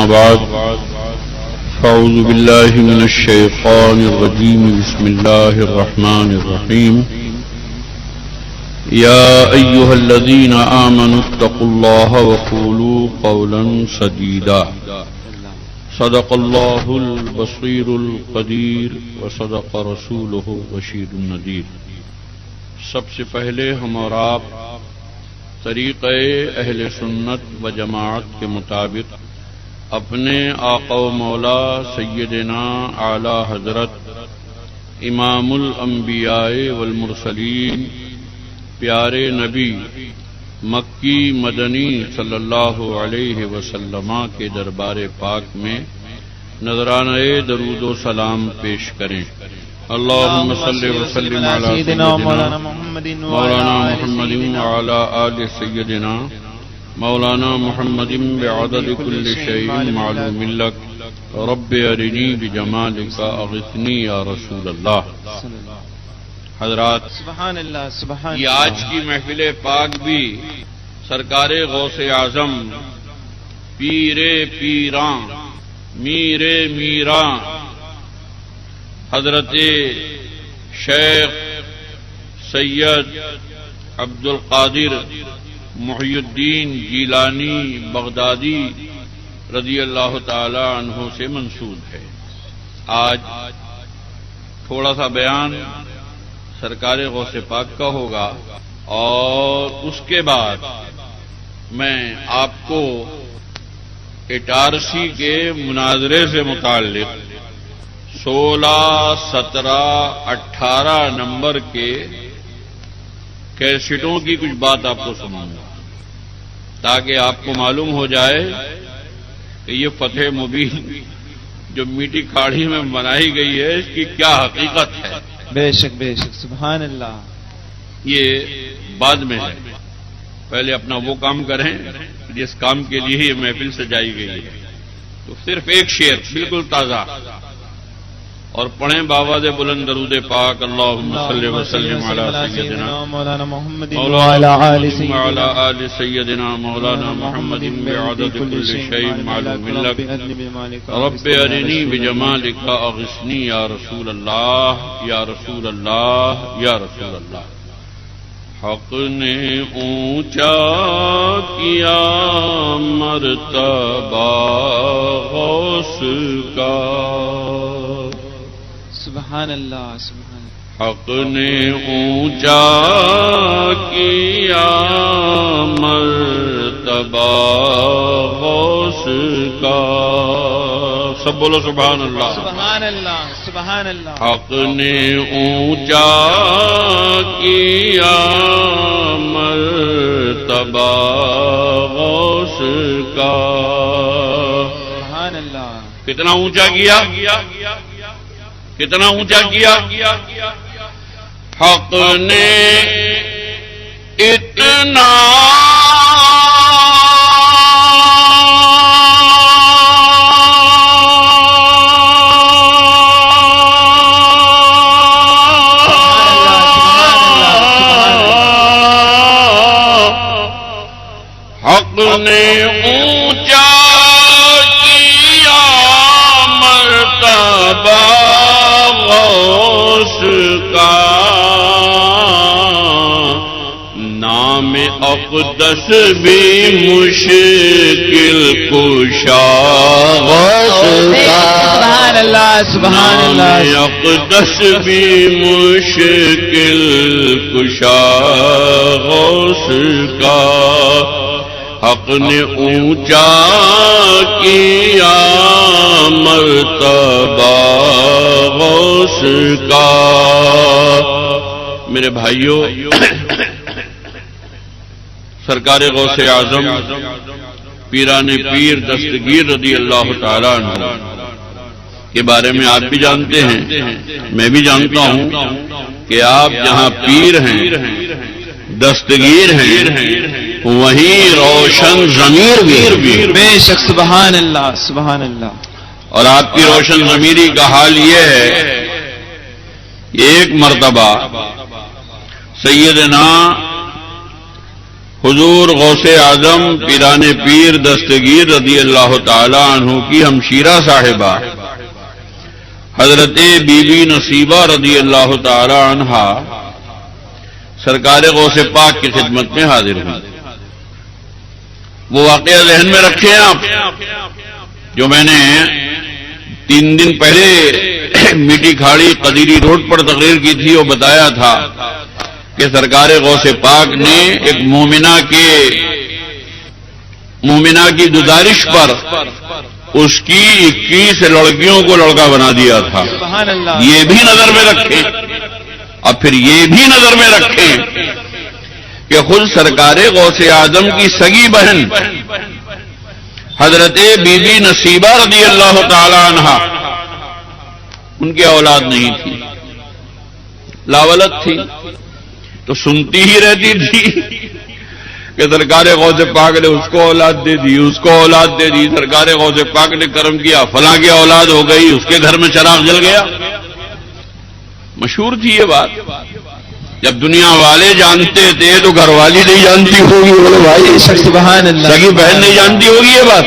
بعد فأعوذ بالله من الشيطان الرجيم بسم الله الرحمن الرحيم يا أيها الذين آمنوا اتقوا الله وقولوا قولا سديدا صدق الله البصير القدير وصدق رسوله البشير النذير۔ سب سے پہلے ہم اور آپ طریقہ اہل سنت و جماعت کے مطابق اپنے آقا و مولا سیدنا اعلی حضرت امام الانبیاء والمرسلین پیارے نبی مکی مدنی صلی اللہ علیہ وسلم کے دربار پاک میں نذرانہ درود و سلام پیش کریں۔ اللهم صل وسلم على سيدنا مولانا محمد وعلى آل سيدنا مولانا محمد بعدد كل شيء معلوم لك رب أرني بجمالك أغثني يا رسول الله۔ حضرات، سبحان اللہ سبحان یہ آج کی محفل پاک بھی سرکار غوث اعظم پیر پیراں میر میراں حضرت شیخ سید عبد القادر محی الدین جیلانی بغدادی رضی اللہ تعالی عنہ سے منسوب ہے۔ آج تھوڑا سا بیان سرکار غوث پاک کا ہوگا اور اس کے بعد میں آپ کو اٹارسی کے مناظرے سے متعلق 16، 17، 18 نمبر کے کیسٹوں کی کچھ بات آپ کو سناؤں گا تاکہ آپ کو معلوم ہو جائے کہ یہ فتح مبین جو میٹھی کھاڑی میں بنائی گئی ہے اس کی کیا حقیقت ہے۔ بے شک بے شک سبحان اللہ۔ یہ بعد میں ہے، پہلے اپنا وہ کام کریں جس کام کے لیے یہ محفل سجائی گئی ہے۔ تو صرف ایک شعر بالکل تازہ اور پڑھیں باواز بلند درود پاک۔ اللہم صلی وسلم علی سیدنا مولانا محمد وعلی آل سیدنا مولانا محمد بعدد کل شیء معلوم لک رب ارنی بجمالک اغثنی یا رسول اللہ یا رسول اللہ یا رسول اللہ۔ حق نے اونچا کیا مرتبہ غوث کا، سبحان اللہ سبحان اللہ۔ حق نے اونچا کیا مرتبہ غوث کا، سب بولو سبحان اللہ سبحان اللہ سبحان اللہ۔ حق نے اونچا کیا مرتبہ غوث کا، سبحان اللہ۔ کتنا اونچا کیا، کتنا اونچا کیا؟ حق نے اتنا حق نے اونچا کیا مرتبہ غوث کا، نام اقدس بھی مشکل کشا غوث کا، سبحان اللہ سبحان اللہ۔ نام اقدس بھی مشکل کشا غوث کا، حق نے اونچا کیا مرتبہ غوث کا۔ میرے بھائیوں، سرکار غوث اعظم پیران پیر دستگیر رضی اللہ تعالیٰ عنہ کے بارے میں آپ بھی جانتے ہیں، میں بھی جانتا ہوں کہ آپ جہاں پیر ہیں، دستگیر ہیں، وہیں روشن ضمیر بھی۔ بے شک سبحان اللہ سبحان اللہ۔ اور آپ کی روشن ضمیری کا حال یہ ہے کہ ایک مرتبہ سیدنا حضور غوث اعظم پیران پیر دستگیر رضی اللہ تعالی عنہ کی ہمشیرہ صاحبہ حضرت بی بی نصیبہ رضی اللہ تعالی عنہا سرکار غوث پاک کی خدمت میں حاضر ہوئی. وہ واقعہ ذہن میں رکھیں آپ جو میں نے 3 دن پہلے میٹھی کھاڑی قدیری روڈ پر تقریر کی تھی. وہ بتایا تھا کہ سرکار غوث پاک نے ایک مومنہ کی گزارش پر اس کی 21 لڑکیوں کو لڑکا بنا دیا تھا. سبحان اللہ. یہ بھی نظر میں رکھیں اور پھر یہ بھی نظر میں رکھیں کہ خود سرکار غوث اعظم کی سگی بہن حضرت بی بی نصیبہ رضی اللہ تعالی عنہا ان کی اولاد نہیں تھی، لاولد تھی، تو سنتی ہی رہتی تھی کہ سرکار غوث پاک نے اس کو اولاد دے دی، اس کو اولاد دے دی. سرکار غوث پاک نے کرم کیا، فلاں کی اولاد ہو گئی، اس کے گھر میں چراغ جل گیا. مشہور تھی یہ بات. جب دنیا والے جانتے تھے تو گھر والی نہیں جانتی ہوگی. بولے بھائی سبحان اللہ. سگی بہن نہیں جانتی ہوگی یہ بات.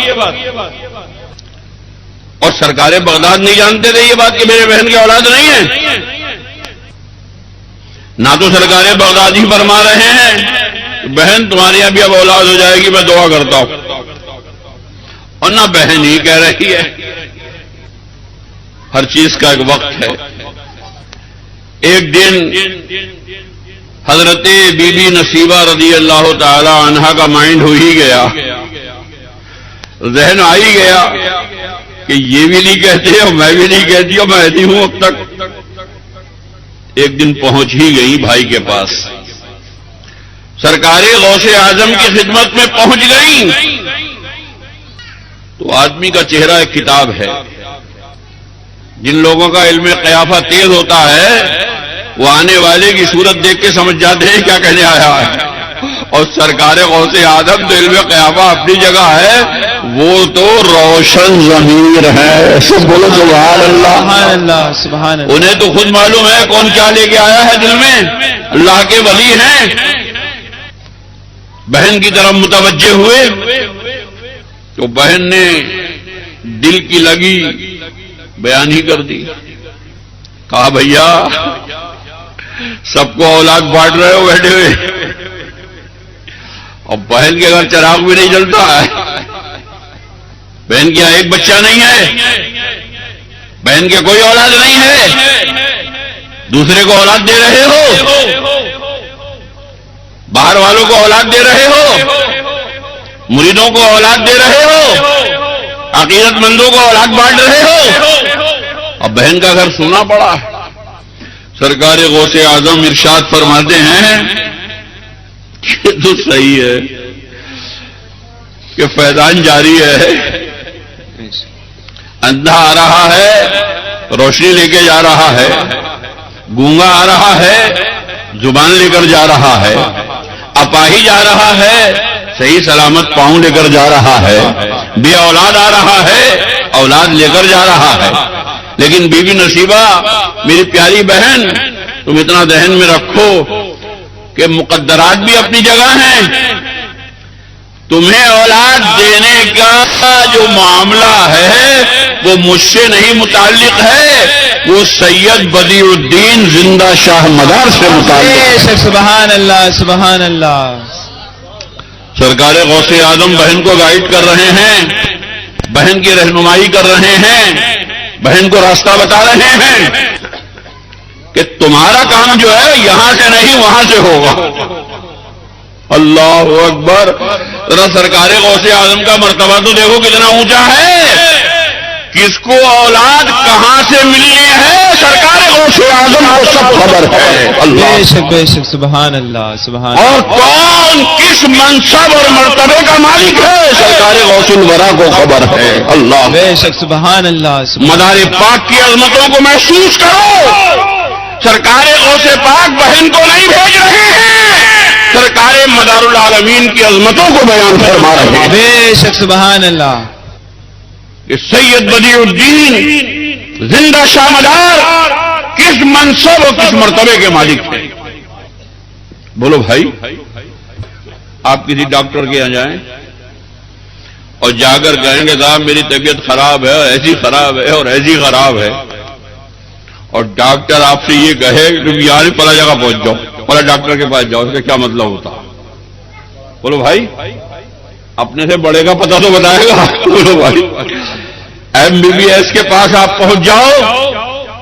اور سرکار بغداد نہیں جانتے تھے یہ بات کہ میرے بہن کی اولاد نہیں ہے. نہ تو سرکار بغداد ہی فرما رہے ہیں بہن تمہاری ابھی اب اولاد ہو جائے گی میں دعا کرتا ہوں، اور نہ بہن ہی کہہ رہی ہے. ہر چیز کا ایک وقت ہے. ایک دن حضرت بی بی نصیبہ رضی اللہ تعالی عنہا کا مائنڈ ہو ہی گیا، ذہن آ ہی گیا کہ یہ بھی نہیں کہتے اور میں بھی نہیں کہتی اور میں ایسی ہوں اب تک. ایک دن پہنچ ہی گئی بھائی کے پاس، سرکار غوث اعظم کی خدمت میں پہنچ گئی. تو آدمی کا چہرہ ایک کتاب ہے. جن لوگوں کا علم قیافہ تیز ہوتا ہے وہ آنے والے کی صورت دیکھ کے سمجھ جاتے ہیں کیا کہنے آیا ہے. اور سرکار غوث اعظم تو علم قیافہ اپنی جگہ ہے، وہ تو روشن ضمیر ہے. سب بولو سبحان اللہ. سبحان اللہ. سبحان اللہ. انہیں تو خود معلوم ہے کون کیا لے کے آیا ہے دل میں. اللہ کے ولی ہیں. بہن کی طرف متوجہ ہوئے تو بہن نے دل کی لگی بیان ہی کر دی. کہا بھیا سب کو اولاد بانٹ رہے ہو بیٹھے ہوئے، اور بہن کے گھر چراغ بھی نہیں جلتا ہے. بہن کیا ایک بچہ نہیں ہے، بہن کے کوئی اولاد نہیں ہے، دوسرے کو اولاد دے رہے ہو، باہر والوں کو اولاد دے رہے ہو، مریدوں کو اولاد دے رہے ہو، عقیدت مندوں کو اولاد بانٹ رہے ہو. اب بہن کا گھر سونا پڑا. سرکار غوث اعظم ارشاد فرماتے ہیں کہ تو صحیح ہے کہ فیضان جاری ہے. اندھا آ رہا ہے روشنی لے کے جا رہا ہے، گونگا آ رہا ہے زبان لے کر جا رہا ہے، اپاہی جا رہا ہے صحیح سلامت پاؤں لے کر جا رہا ہے، بے اولاد آ رہا ہے اولاد لے کر جا رہا ہے. لیکن بی بی نصیبہ میری پیاری بہن تم اتنا ذہن میں رکھو کہ مقدرات بھی اپنی جگہ ہیں. تمہیں اولاد دینے کا جو معاملہ ہے وہ مجھ سے نہیں متعلق ہے، وہ سید بدیع الدین زندہ شاہ مدار سے متعلق ہے. سبحان اللہ. سبحان اللہ. سرکار غوث اعظم بہن کو گائیڈ کر رہے ہیں، بہن کی رہنمائی کر رہے ہیں، بہن کو راستہ بتا رہے ہیں کہ تمہارا کام جو ہے یہاں سے نہیں وہاں سے ہوگا. اللہ اکبر. ذرا سرکار غوث اعظم کا مرتبہ تو دیکھو کتنا اونچا ہے. کس کو اولاد کہاں سے ملنی ہے سرکار غوث اعظم کو سب خبر ہے. بے شک بے شک. سبحان اللہ. سبحان اور کون کس منصب اور مرتبے کا مالک ہے سرکار غوث الورا کو خبر ہے. اللہ بے شک. سبحان اللہ. مدار پاک کی عظمتوں کو محسوس کرو. سرکار غوث پاک بہن کو نہیں بھیج رہے ہیں، سرکار مدار العالمین کی عظمتوں کو بیان فرما رہے ہیں. بے شک. سبحان اللہ. کہ سید بدیع الدین زندہ شاہ مدار کس منصب اور کس مرتبے کے مالک ہیں. بولو بھائی آپ کسی ڈاکٹر کے یہاں جائیں اور جا کر کہیں گے صاحب میری طبیعت خراب ہے، ایسی خراب ہے اور ایسی خراب ہے، اور ڈاکٹر آپ سے یہ کہے کہ تم یہاں پلا جگہ پہنچ جاؤ، پلا ڈاکٹر کے پاس جاؤ، اس کا کیا مطلب ہوتا؟ بولو بھائی، اپنے سے بڑے کا پتہ تو بتائے گا۔ بولو بھائی، MBBS کے پاس آپ پہنچ جاؤ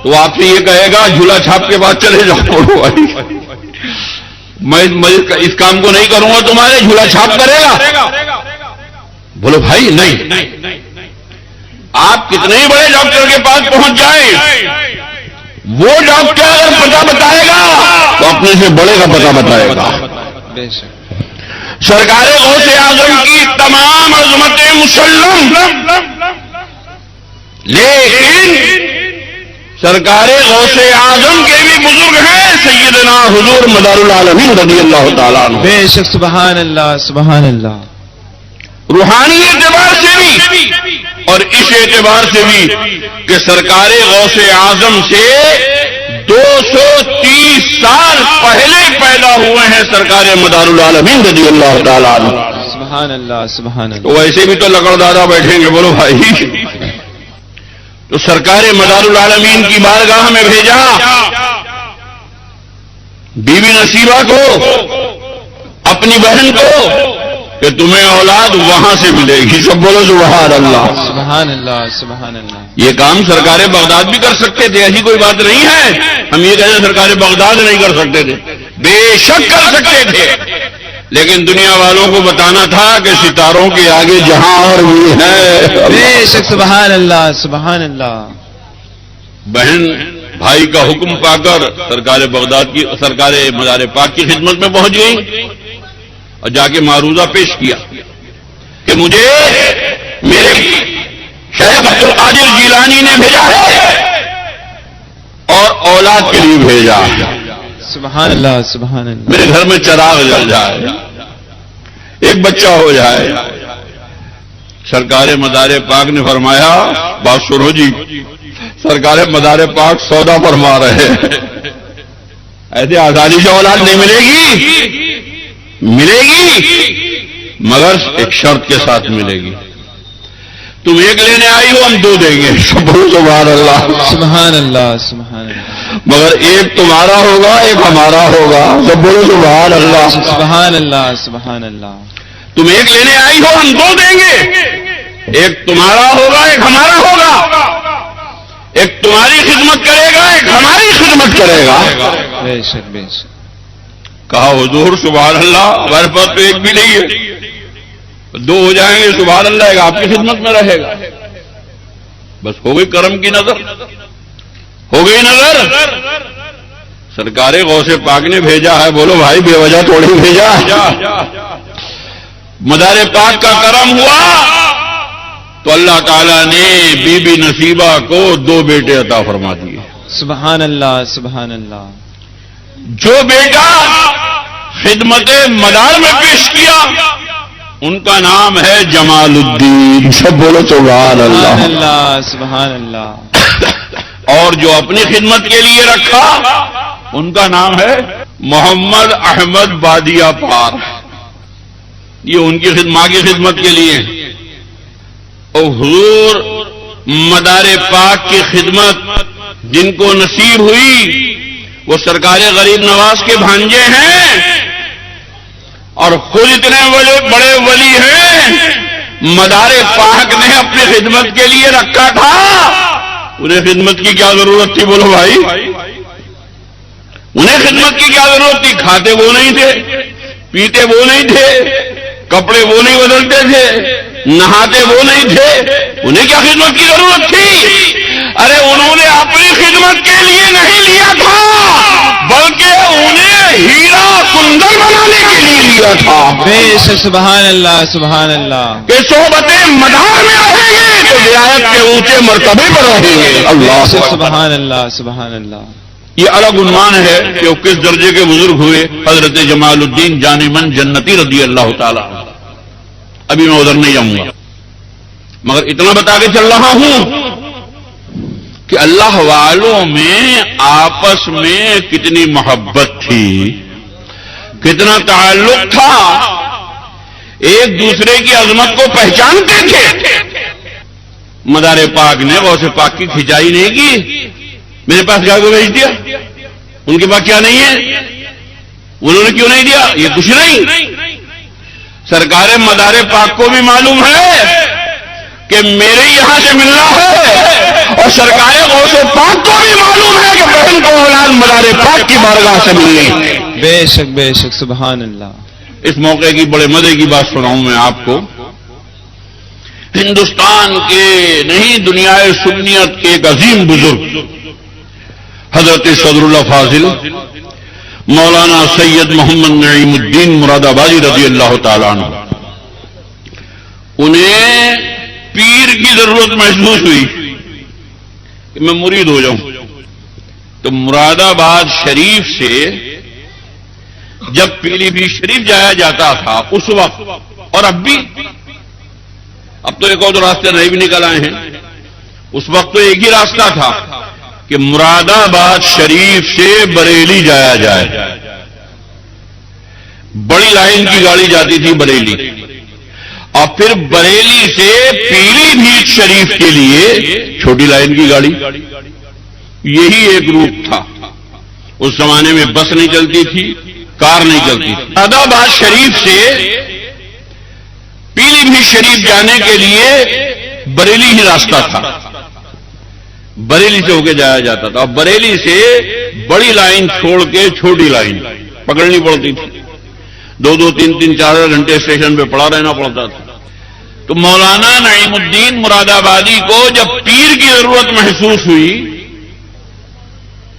تو آپ سے یہ کہے گا جھولا چھاپ کے بعد چلے جاؤ۔ بولو بھائی، میں اس کام کو نہیں کروں گا، تمہارے جھولا چھاپ کرے گا؟ بولو بھائی نہیں، آپ کتنے ہی بڑے ڈاکٹر کے پاس پہنچ جائیں، وہ ڈاکٹر اگر پتہ بتائے گا تو اپنے سے بڑے کا پتہ بتائے گا۔ سرکار غوث اعظم کی تمام عظمتیں مسلم، لیکن سرکار غوث اعظم کے بھی بزرگ ہیں سیدنا حضور مدار العالمین رضی اللہ تعالیٰ عنہ۔ بے شک، سبحان اللہ، سبحان اللہ۔ روحانی اعتبار سے بھی اور اس اعتبار سے بھی کہ سرکار غوث اعظم سے 230 سال پہلے پیدا ہوئے ہیں سرکار مدار العالمین رضی اللہ تعالیٰ عنہ۔ سبحان اللہ، سبحان اللہ۔ تو ویسے بھی تو لکڑ دادا بیٹھیں گے، بولو بھائی۔ تو سرکار مدار العالمین کی بارگاہ میں بھیجا بی بی نصیبہ کو، اپنی بہن کو، کہ تمہیں اولاد وہاں سے ملے گی۔ سب بولو سبحان اللہ، سبحان اللہ، سبحان اللہ۔ یہ کام سرکار بغداد بھی کر سکتے تھے، ایسی کوئی بات نہیں ہے ہم یہ کہتے سرکار بغداد نہیں کر سکتے تھے، بے شک کر سکتے تھے، لیکن دنیا والوں کو بتانا تھا کہ ستاروں کے آگے جہاں اور بھی ہے۔ بے شک، سبحان اللہ، سبحان اللہ۔ بہن بھائی کا حکم پا کر سرکار بغداد کی، سرکار مزار پاک کی خدمت میں پہنچ گئی اور جا کے معروضہ پیش کیا کہ مجھے میرے شیخ عبد القادر جیلانی نے بھیجا ہے اور اولاد کے لیے بھیجا ہے، سبحان اللہ، سبحان اللہ۔ میرے گھر میں چراغ جل جائے، ایک بچہ ہو جائے۔ سرکار مدار پاک نے فرمایا، بات سنو جی، سرکار مدار پاک سودا فرما رہے ہیں، ایسے آزادی سے اولاد نہیں ملے گی، ملے گی مگر ایک شرط کے ساتھ ملے گی، تم ایک لینے آئی ہو ہم 2 دیں گے۔ سبحان اللہ، سبحان اللہ، سبحان اللہ۔ مگر ایک تمہارا ہوگا ایک ہمارا ہوگا۔ سب بولو سبحان اللہ، سبحان اللہ، سبحان اللہ۔ تم ایک لینے آئی ہو ہم 2 دیں گے، ایک تمہارا ہوگا ایک ہمارا ہوگا، ایک تمہاری خدمت کرے گا ایک ہماری خدمت کرے گا۔ بے شک، بے شک۔ کہا حضور سبحان اللہ، ہمارے پاس تو ایک بھی نہیں ہے، 2 ہو جائیں گے سبحان اللہ، ایک آپ کی خدمت میں رہے گا۔ بس ہو گئی کرم کی نظر، ہو گئی نظر۔ سرکار غوث پاک نے بھیجا ہے، بولو بھائی بے وجہ تھوڑی بھیجا۔ مدار پاک کا کرم ہوا تو اللہ تعالیٰ نے بی بی نصیبہ کو 2 بیٹے عطا فرما دیے۔ سبحان اللہ، سبحان اللہ۔ جو بیٹا خدمت مدار میں پیش کیا ان کا نام ہے جمال الدین۔ سب بولو سبحان سبحان اللہ۔ اللہ، سبحان اللہ۔ اور جو اپنی خدمت کے لیے رکھا ان کا نام ہے محمد احمد بادیا پار، یہ ان کی ماں کی خدمت کے لیے۔ اور حضور مدار پاک کی خدمت جن کو نصیب ہوئی وہ سرکار غریب نواز کے بھانجے ہیں اور خود اتنے بڑے ولی ہیں، مدار پاک نے اپنی خدمت کے لیے رکھا تھا، انہیں خدمت کی کیا ضرورت تھی؟ بولو بھائی، انہیں خدمت کی کیا ضرورت تھی؟ کھاتے وہ نہیں تھے، پیتے وہ نہیں تھے، کپڑے وہ نہیں بدلتے تھے، نہاتے وہ نہیں تھے، انہیں کیا خدمت کی ضرورت تھی؟ ارے انہوں نے اپنی خدمت کے لیے نہیں لیا تھا بلکہ انہیں ہیرا کندر بنانے کے لیے لیا تھا۔ بے شک، سبحان اللہ، سبحان اللہ۔ کہ صحبتیں مدار میں رہیں گے تو ولایت کے اونچے مرتبے پر رہیں گے۔ اللہ سبحان اللہ، سبحان اللہ۔ یہ الگ عنوان ہے کہ وہ کس درجے کے بزرگ ہوئے، حضرت جمال الدین جانمن جنتی رضی اللہ تعالیٰ۔ ابھی میں ادھر نہیں جاؤں گا مگر اتنا بتا کے چل رہا ہوں کہ اللہ والوں میں آپس میں کتنی محبت تھی، کتنا تعلق تھا ایک دوسرے کی عظمت کو پہچانتے تھے. مدار پاک نے غوث پاک کی کھچائی نہیں کی. میرے پاس گائے کو بھیج دیا. ان کے پاس کیا نہیں ہے؟ انہوں نے کیوں نہیں دیا؟ یہ کچھ نہیں. سرکار مدار پاک کو بھی معلوم ہے کہ میرے یہاں سے ملنا ہے، اور سرکار غوث پاک کو بھی معلوم ہے کہ بہن کو اولاد مدار پاک کی بارگاہ سے ملنی ہے. بے شک سبحان اللہ. اس موقع کی بڑے مزے کی بات سناؤں میں آپ کو. ہندوستان کے نہیں دنیا سنیت کے ایک عظیم بزرگ حضرت صدر اللہ فاضل مولانا سید محمد نعیم الدین مراد آبادی رضی اللہ تعالیٰ عنہ، انہیں پیر کی ضرورت محسوس ہوئی کہ میں مرید ہو جاؤں. تو مراد آباد شریف سے جب پیلی بھی شریف جایا جاتا تھا اس وقت، اور اب بھی، اب تو ایک اور راستے نئے بھی نکل آئے ہیں، اس وقت تو ایک ہی راستہ تھا کہ مراد آباد شریف سے بریلی جایا جائے. بڑی لائن کی گاڑی جاتی تھی بریلی، اور پھر بریلی سے پیلی بھیت شریف کے لیے چھوٹی لائن کی گاڑی. یہی ایک روٹ تھا. اس زمانے میں بس نہیں چلتی تھی، کار نہیں چلتی تھی. مراد آباد شریف سے پیلی بھیت شریف جانے کے لیے بریلی ہی راستہ تھا. بریلی سے ہو کے جایا جاتا تھا، اور بریلی سے بڑی لائن چھوڑ کے چھوٹی لائن پکڑنی پڑتی تھی. 2 3 4 گھنٹے اسٹیشن پہ پڑا رہنا پڑتا تھا. تو مولانا نعیم الدین مراد آبادی کو جب پیر کی ضرورت محسوس ہوئی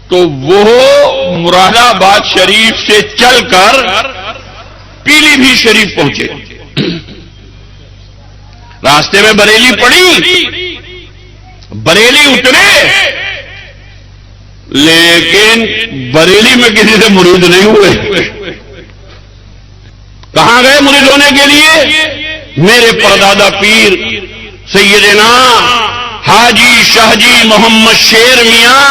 تو وہ مراد آباد شریف سے چل کر پیلی بھیت شریف پہنچے. راستے میں بریلی پڑی، بریلی اترے، لیکن بریلی میں کسی سے مرید نہیں ہوئے. کہاں گئے مرید ہونے کے لیے؟ میرے پردادا پیر سیدنا حاجی شاہ جی محمد شیر میاں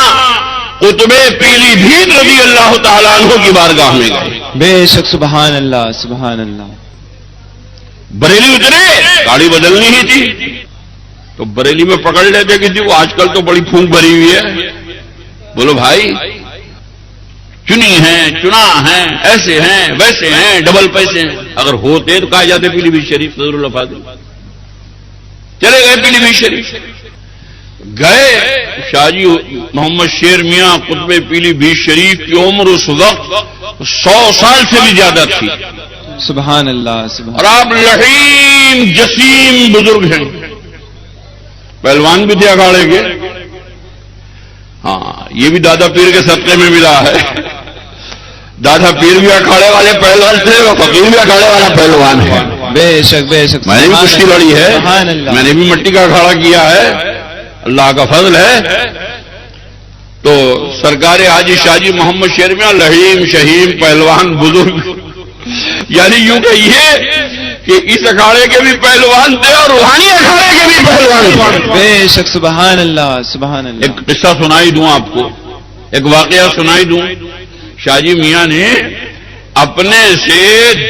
قطب پیلی بھیت رضی اللہ تعالیٰ عنہ کی بارگاہ میں گئے. بے شک سبحان اللہ سبحان اللہ. بریلی اترے، گاڑی بدلنی ہی تھی تو بریلی میں پکڑ لیتے کسی کو. آج کل تو بڑی پھونک بھری ہوئی ہے. بولو بھائی، چنی ہیں، چنا ہیں، ایسے ہیں، ویسے ہیں، ڈبل پیسے ہیں. اگر ہوتے تو کہا جاتے پیلی بھیت شریف صدر اللہ فاضل. چلے گئے پیلی بھیت شریف، گئے. شاہ جی محمد شیر میاں قطب پیلی بھیت شریف کی عمر اس وقت 100 سال سے بھی زیادہ تھی. سبحان اللہ سبحان. اور آپ لحیم جسیم بزرگ ہیں. پہلوان بھی تھے اکھاڑے کے. ہاں، یہ بھی دادا پیر کے صدقے میں ملا ہے. دادا پیر بھی اکھاڑے والے پہلوان تھے اور فقیر بھی اکھاڑے والا پہلوان ہے. بے شک بے شک. میں نے بھی کشتی لڑی ہے، میں نے بھی مٹی کا اکھاڑا کیا ہے، اللہ کا فضل ہے. تو سرکار حاجی شاہ جی محمد شیر میاں لحیم شہیم پہلوان بزرگ، یعنی یوں کہیے کہ اس اکھاڑے کے بھی پہلوان تھے اور روحانی اکھاڑے کے بھی پہلوان تھے. بے شک سبحان اللہ سبحان اللہ. ایک قصہ سنائی دوں آپ کو، ایک واقعہ سنائی دوں. شاہ جی میاں نے اپنے سے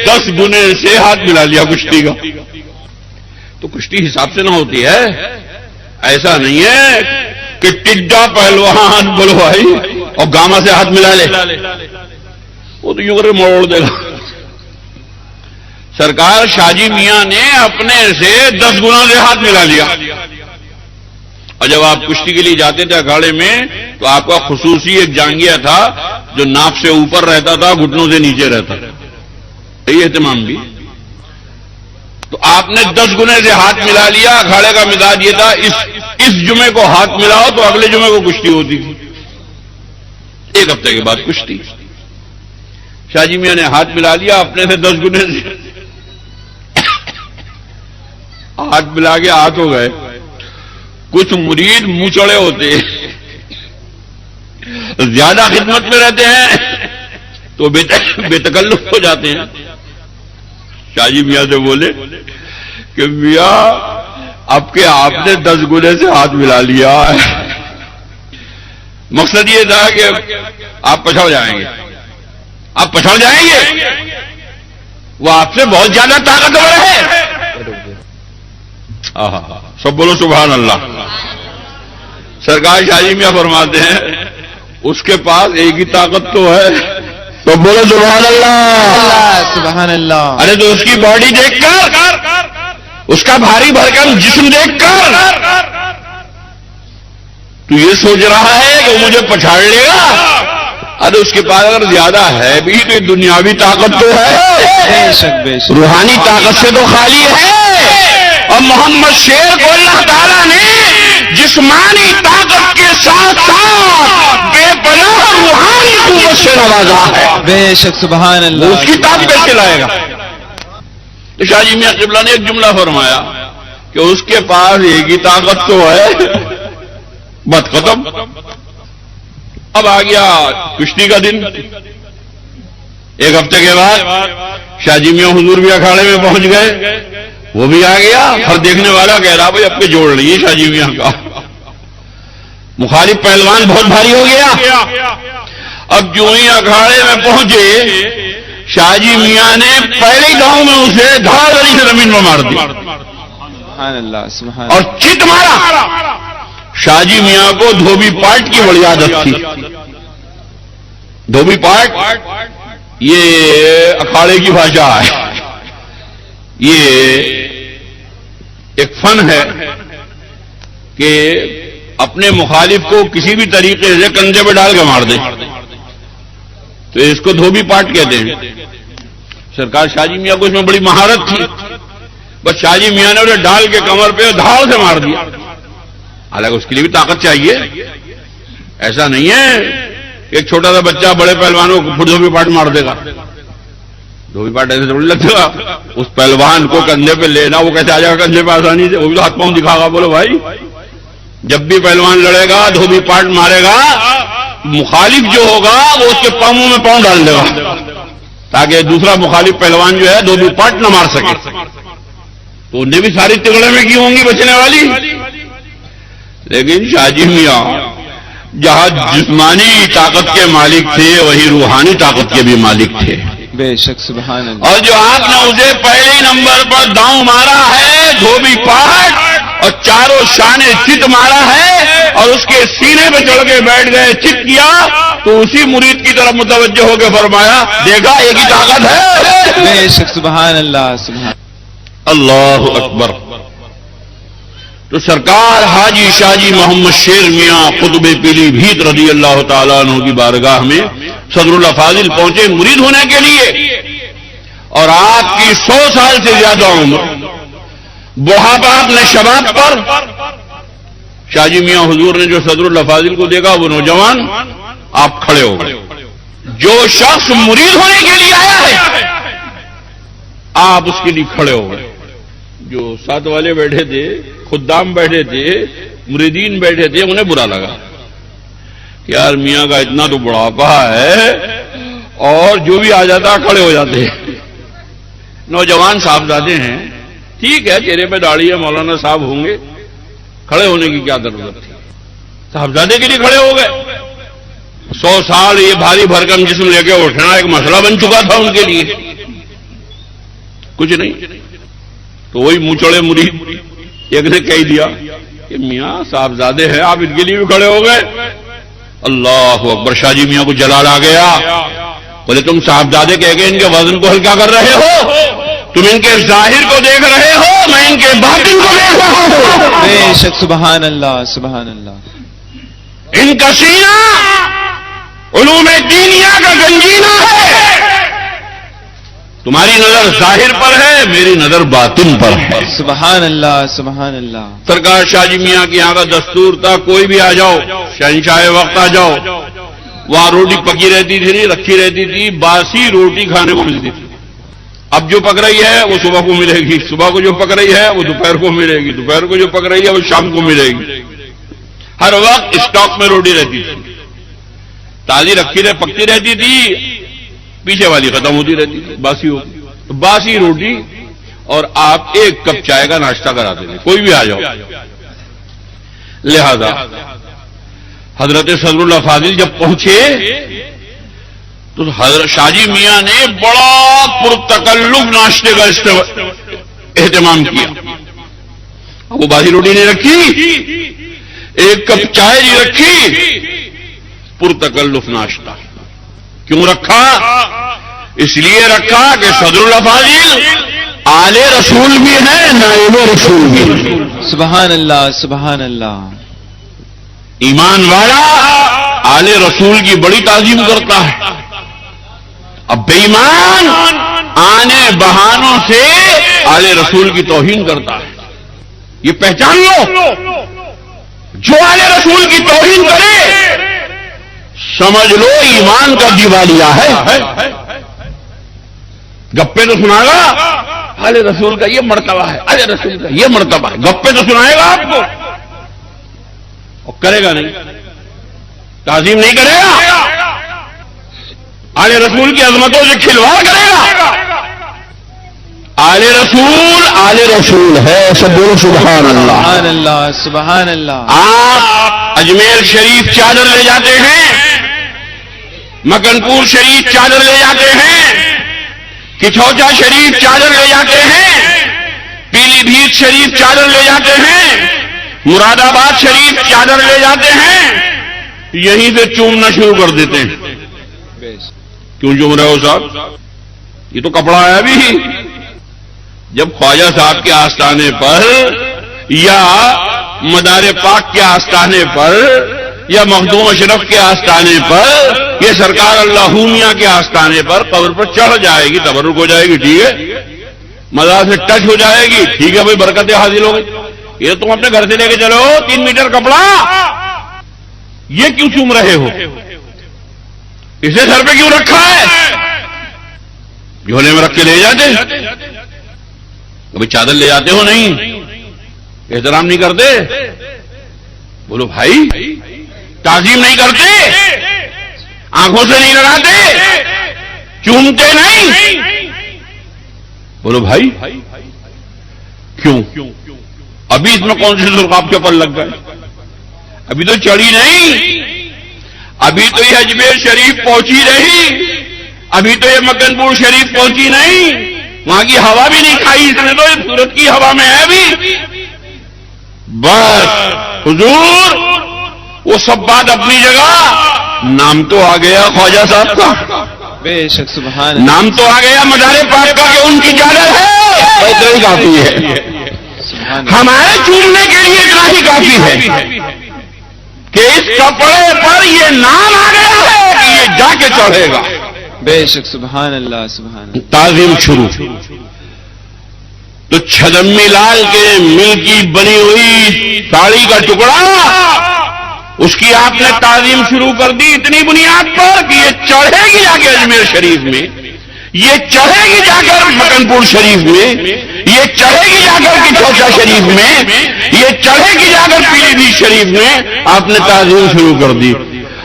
10 گنے سے ہاتھ ملا لیا کشتی کا. تو کشتی حساب سے نہ ہوتی ہے، ایسا نہیں ہے کہ ٹڈا پہلوان بولو بھائی اور گاما سے ہاتھ ملا لے، وہ تو یوں کر کے موڑ دے گا. سرکار شاہ جی میاں نے اپنے سے 10 گنا سے ہاتھ ملا لیا. اور جب آپ کشتی کے لیے جاتے تھے اکھاڑے میں تو آپ کا خصوصی ایک جانگیا تھا جو ناف سے اوپر رہتا تھا، گھٹنوں سے نیچے رہتا تھا. یہی اہتمام بھی. تو آپ نے 10 گنے سے ہاتھ ملا لیا. اکھاڑے کا مزاج یہ تھا اس جمعے کو ہاتھ ملاؤ تو اگلے جمعے کو کشتی ہوتی تھی. 1 ہفتے کے بعد کشتی. شاہ جی میاں نے ہاتھ ملا لیا اپنے سے 10 گنے سے. ہاتھ ملا کے ہاتھ ہو گئے. کچھ مرید منہ چڑے ہوتے زیادہ خدمت میں رہتے ہیں تو بے تکلف ہو جاتے ہیں. شاہ جی میاں سے بولے کہ میاں اب کہ آپ نے 10 گنے سے ہاتھ ملا لیا. مقصد یہ تھا کہ آپ پچھڑ جائیں گے، آپ پچھڑ جائیں گے. وہ آپ سے بہت زیادہ طاقتور ہے. سب بولو سبحان اللہ. سرکار شاہ جی میاں فرماتے ہیں اس کے پاس ایک ہی طاقت تو ہے. سب بولو سبحان اللہ. سبحان اللہ. ارے تو اس کی باڈی دیکھ کر، اس کا بھاری بھرکم جسم دیکھ کر تو یہ سوچ رہا ہے کہ وہ مجھے پچھاڑ لے گا. ارے اس کے پاس اگر زیادہ ہے بھی تو دنیاوی طاقت تو ہے، بے شک بے شک. روحانی طاقت سے تو خالی ہے. اور محمد شیر کو اللہ تعالیٰ نے جسمانی طاقت کے ساتھ ساتھ بے پناہ روحانی قوت سے نوازا ہے. بے شک سبحان اللہ. اس کی طاقت کیسے لائے گا؟ تو شاہ جی میاں قبلہ نے ایک جملہ فرمایا کہ اس کے پاس ایک ہی طاقت تو ہے. بات ختم. اب آ گیا کشتی کا دن. ایک ہفتے کے بعد شاہ جی میاں حضور بھی اکھاڑے میں پہنچ گئے. وہ بھی آ گیا. ہر دیکھنے والا کہہ رہا بھائی اب کے جوڑ لیے شاہ جی میاں کا. مخالف پہلوان بہت بھاری ہو گیا. اب جو ہی اکھاڑے میں پہنچے شاہ جی میاں نے پہلے گاؤں میں اسے دھاڑ والی سے زمین میں مار دی سبحان اللہ. سبحان اور چت مارا. شاہ جی میاں کو دھوبی پاٹ کی بڑی عادت تھی. دھوبی پاٹ یہ اکھاڑے کی بھاشا ہے. یہ ایک فن ہے کہ اپنے مخالف کو کسی بھی طریقے سے کندھے پہ ڈال کے مار دے. تو اس کو دھوبی پاٹ کہتے ہیں. سرکار شاہ جی میاں کو اس میں بڑی مہارت تھی. بس شاہ جی میاں نے اسے ڈال کے کمر پہ دھاڑ سے مار دیا. حالانکہ اس کے لیے بھی طاقت چاہیے. ایسا نہیں ہے ایک چھوٹا سا بچہ بڑے پہلوانوں کو پھر دھوبی پاٹ مار دے گا. دھوبی پاٹ ایسے تھوڑی لگے گا. اس پہلوان کو کندھے پہ لینا وہ کیسے آ جائے گا کندھے پہ آسانی سے؟ وہ بھی تو ہاتھ پاؤں دکھا گا. بولو بھائی جب بھی پہلوان لڑے گا دھوبی پاٹ مارے گا مخالف جو ہوگا وہ اس کے پاؤں میں پاؤں ڈال دے گا تاکہ دوسرا مخالف پہلوان جو ہے دھوبی پاٹ نہ مار سکے. تو انہیں بھی ساری تگڑے میں کی ہوں گی بچنے والی. لیکن شاہ جی میاں جہاں جسمانی طاقت کے مالک تھے وہی روحانی طاقت کے بھی مالک تھے. بے شک سبحان اللہ. اور جو آپ نے اسے پہلے نمبر پر داؤں مارا ہے دھوبی پاٹ اور چاروں شانے چت مارا ہے اور اس کے سینے پہ چڑھ کے بیٹھ گئے چت کیا تو اسی مرید کی طرف متوجہ ہو کے فرمایا دیکھا ایک ہی طاقت ہے. بے شک سبحان اللہ. سبحان اللہ اکبر. تو سرکار حاجی شاہ جی محمد شیر میاں قطب پیلی بھیت رضی اللہ تعالیٰ عنہ کی بارگاہ میں صدر الافاضل پہنچے مرید ہونے کے لیے. اور آپ کی 100 سال سے زیادہ عمر بڑھاپا اپنے شباب پر. شاہ جی میاں حضور نے جو صدر الافاضل کو دیکھا وہ نوجوان آپ کھڑے ہو گئے. جو شخص مرید ہونے کے لیے آیا ہے آپ اس کے لیے کھڑے ہو گئے. جو ساتھ والے بیٹھے تھے خدام بیٹھے تھے مریدین بیٹھے تھے انہیں برا لگا کہ یار میاں کا اتنا تو بڑھاپا ہے اور جو بھی آ جاتا کھڑے ہو جاتے. نوجوان صاحبزادے ہیں ٹھیک ہے چہرے پہ داڑھی ہے مولانا صاحب ہوں گے کھڑے ہونے کی کیا ضرورت تھی. صاحبزادے کے لیے کھڑے ہو گئے. 100 سال یہ بھاری بھرکم جسم لے کے اٹھنا ایک مسئلہ بن چکا تھا ان کے لیے. کچھ نہیں تو وہی منچڑے مرید ایک نے کہہ دیا کہ میاں صاحبزادے ہیں آپ ان کے لیے بھی کھڑے ہو گئے. اللہ اکبر. شاہ جی میاں کو جلال آ گیا. بولے تم صاحبزادے کہہ کے ان کے وزن کو ہلکا کر رہے ہو. تم ان کے ظاہر کو دیکھ رہے ہو میں ان کے باطن کو دیکھ رہا ہوں. بے شک سبحان اللہ. سبحان اللہ. ان کا سینہ علوم دینیا کا گنجینہ ہے. تمہاری نظر ظاہر پر ہے میری نظر باطن پر ہے. سبحان اللہ. سبحان اللہ. سرکار شاہ جی میاں کے یہاں کا دستور تھا کوئی بھی آ جاؤ شہنشاہ وقت آ جاؤ. وہاں روٹی پکی رہتی تھی نہیں رکھی رہتی تھی باسی روٹی کھانے کو ملتی تھی. اب جو پک رہی ہے وہ صبح کو ملے گی صبح کو جو پک رہی ہے وہ دوپہر کو ملے گی دوپہر کو جو پک رہی ہے وہ شام کو ملے گی. ہر وقت اسٹاک میں روٹی رہتی تھی. تازی رکھی پکتی رہتی تھی پیچھے والی ختم ہوتی رہتی تھی باسی ہوتی. تو باسی روٹی اور آپ ایک کپ چائے کا ناشتہ کراتے تھے کوئی بھی آ جاؤ. لہذا حضرت صدر الافاضل جب پہنچے تو حضرت شاہ جی میاں نے بڑا پرتکلف ناشتے کا اہتمام کیا. وہ باسی روٹی نہیں رکھی، ایک کپ چائے نہیں رکھی، پرتکلف ناشتہ. کیوں رکھا؟ اس لیے رکھا کہ صدر الافاضل آل رسول بھی ہے، نائب رسول بھی ہے. سبحان اللہ سبحان اللہ. ایمان والا آل رسول کی بڑی تعظیم کرتا ہے. اب بے ایمان آنے بہانوں سے آل رسول کی توہین کرتا ہے. یہ پہچان لو، جو آل رسول کی توہین کرے سمجھ لو ایمان کا دیوالیہ ہے. گپے تو سنا گا آل رسول کا یہ مرتبہ ہے، آل رسول کا یہ مرتبہ ہے، گپے تو سنائے گا آپ کو، اور کرے گا نہیں، تعظیم نہیں کرے گا، آل رسول کی عظمتوں سے کھلواڑ کرے گا. آل رسول ہے. سب بولو سبحان اللہ. سبحان اللہ سبحان اللہ. آپ اجمیر شریف چادر لے جاتے ہیں، مکن پور شریف چادر لے جاتے ہیں، کچھوچا شریف چادر لے جاتے ہیں، پیلی بھیت شریف چادر لے جاتے ہیں، مراد آباد شریف چادر لے جاتے ہیں، یہیں سے چومنا شروع کر دیتے ہیں. کیوں چوم رہے ہو صاحب؟ یہ تو کپڑا آیا بھی. جب خواجہ صاحب کے آستانے پر یا مدار پاک کے آستانے پر یا مخدوم اشرف کے آستانے پر یا سرکار اللہومیہ کے آستانے پر قبر پر چڑھ جائے گی، تبرک ہو جائے گی، ٹھیک ہے، مزار سے ٹچ ہو جائے گی، ٹھیک ہے بھائی، برکتیں حاصل ہو گئی. یہ تم اپنے گھر سے لے کے چلو 3 میٹر کپڑا، یہ کیوں چوم رہے ہو؟ اسے سر پہ کیوں رکھا ہے؟ جھولے میں رکھ کے لے جاتے. کبھی چادر لے جاتے ہو نہیں، احترام نہیں کرتے. بولو بھائی، تعظیم نہیں کرتے، آنکھوں سے نہیں لگاتے، چومتے نہیں. بولو بھائی کیوں؟ ابھی اس میں کون سے سرخاب کے اوپر لگ گئے؟ ابھی تو چڑھی نہیں، ابھی تو یہ اجمیر شریف پہنچی نہیں، ابھی تو یہ مکن پور شریف پہنچی نہیں، وہاں کی ہوا بھی نہیں کھائی اس نے، تو یہ سورت کی ہوا میں ہے بھی. بس حضور وہ سب بات اپنی جگہ، نام تو آ گیا خواجہ صاحب کا، بے شک سبحان اللہ. نام تو آ گیا مدار پاک کا کہ ان کی چادر ہے، اتنا ہی کافی ہے. ہمارے چومنے کے لیے اتنا ہی کافی ہے کہ اس کپڑے پر یہ نام آ گیا ہے کہ یہ جا کے چڑھے گا. بے شک سبحان اللہ سبحان اللہ. تعظیم شروع. تو چھدمی لال کے مل کی بنی ہوئی ساڑی کا ٹکڑا، اس کی آپ نے تعظیم شروع کر دی اتنی بنیاد پر کہ یہ چڑھے گی جا کے اجمیر شریف میں، یہ چڑھے گی جا کر مکن پور شریف میں، یہ چڑھے گی جا کر کچھوچا شریف میں، یہ چڑھے گی جا کر پیلی بھیت شریف میں. آپ نے تعظیم شروع کر دی.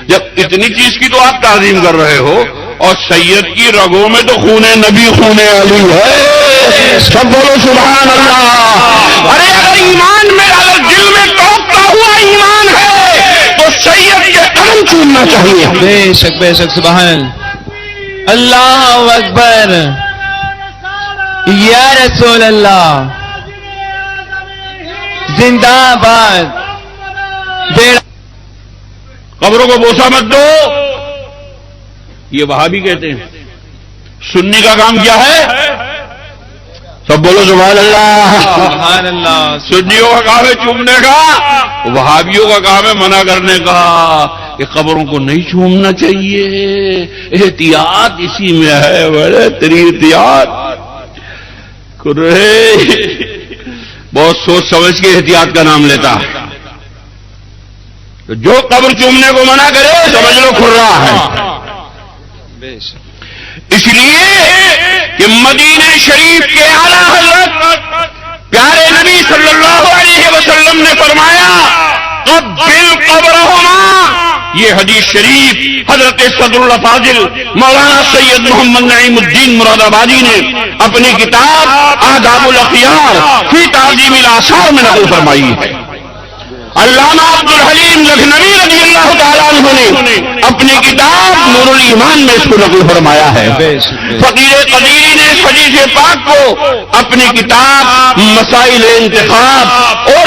جب اتنی چیز کی تو آپ تعظیم کر رہے ہو، اور سید کی رگوں میں تو خون نبی خون علی ہے. سب بولو سبحان اللہ. ارے اگر ایمان میں، اگر دل میں ٹوکتا ہوا ایمان ہے تو سید کے قدم چومنا چاہیے. بے شک سبحان اللہ اکبر. یا رسول اللہ زندہ باد. قبروں کو بوسا مت دو، یہ وہابی کہتے ہیں. سنی کا کام کیا ہے؟ سب بولو سبحان اللہ. سبحان اللہ. سنیوں کا کام ہے چومنے کا، وہابیوں کا کام ہے منع کرنے کا کہ قبروں کو نہیں چومنا چاہیے. احتیاط اسی میں ہے، بڑے تیری احتیاط کرے. بہت سوچ سمجھ کے احتیاط کا نام لیتا ہے. جو قبر چومنے کو منع کرے سمجھ لو کھر رہا ہے. اس لیے کہ مدینہ شریف کے اعلیٰ حضرت پیارے نبی صلی اللہ علیہ وسلم نے فرمایا قبل قبرہما. یہ حدیث شریف حضرت صدر الافاضل مولانا سید محمد نعیم الدین مراد آبادی نے اپنی کتاب آداب الاخیار فی تعظیم الاثار میں نقل فرمائی ہے. علامہ عبدالحلیم لکھنوی رضی اللہ تعالیٰ عنہ نے اپنی کتاب نور الایمان میں اس کو نقل فرمایا ہے. فقیر قدیری نے اس حدیث پاک کو اپنی کتاب مسائل انتخاب اور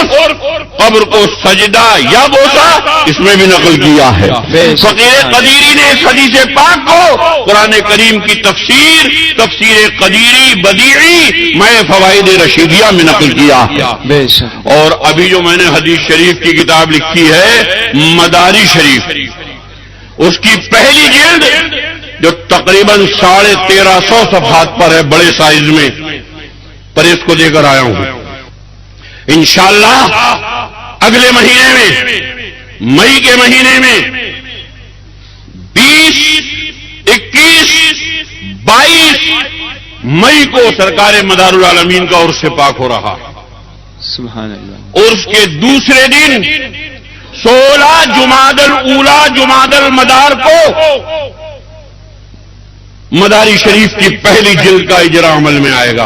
قبر کو سجدہ یا بوسا اس میں بھی نقل کیا ہے. فقیر قدیری نے اس حدیث پاک کو قرآن کریم کی تفسیر قدیری بدیعی میں فوائد رشیدیہ میں نقل کیا ہے. اور ابھی جو میں نے حدیث شریف کی کتاب لکھی ہے مداری شریف، اس کی پہلی جلد جو تقریباً 1350 صفحات پر ہے بڑے سائز میں، پر اس کو دے کر آیا ہوں. انشاءاللہ اگلے مہینے میں، مئی کے مہینے میں 20، 21، 22 مئی کو سرکار مدار العالمین کا عرس پاک ہو رہا. سبحان اللہ. عرس کے دوسرے دن 16 جمادی الاولی جمادی المدار کو مداری شریف کی پہلی جلد کا اجرا عمل میں آئے گا.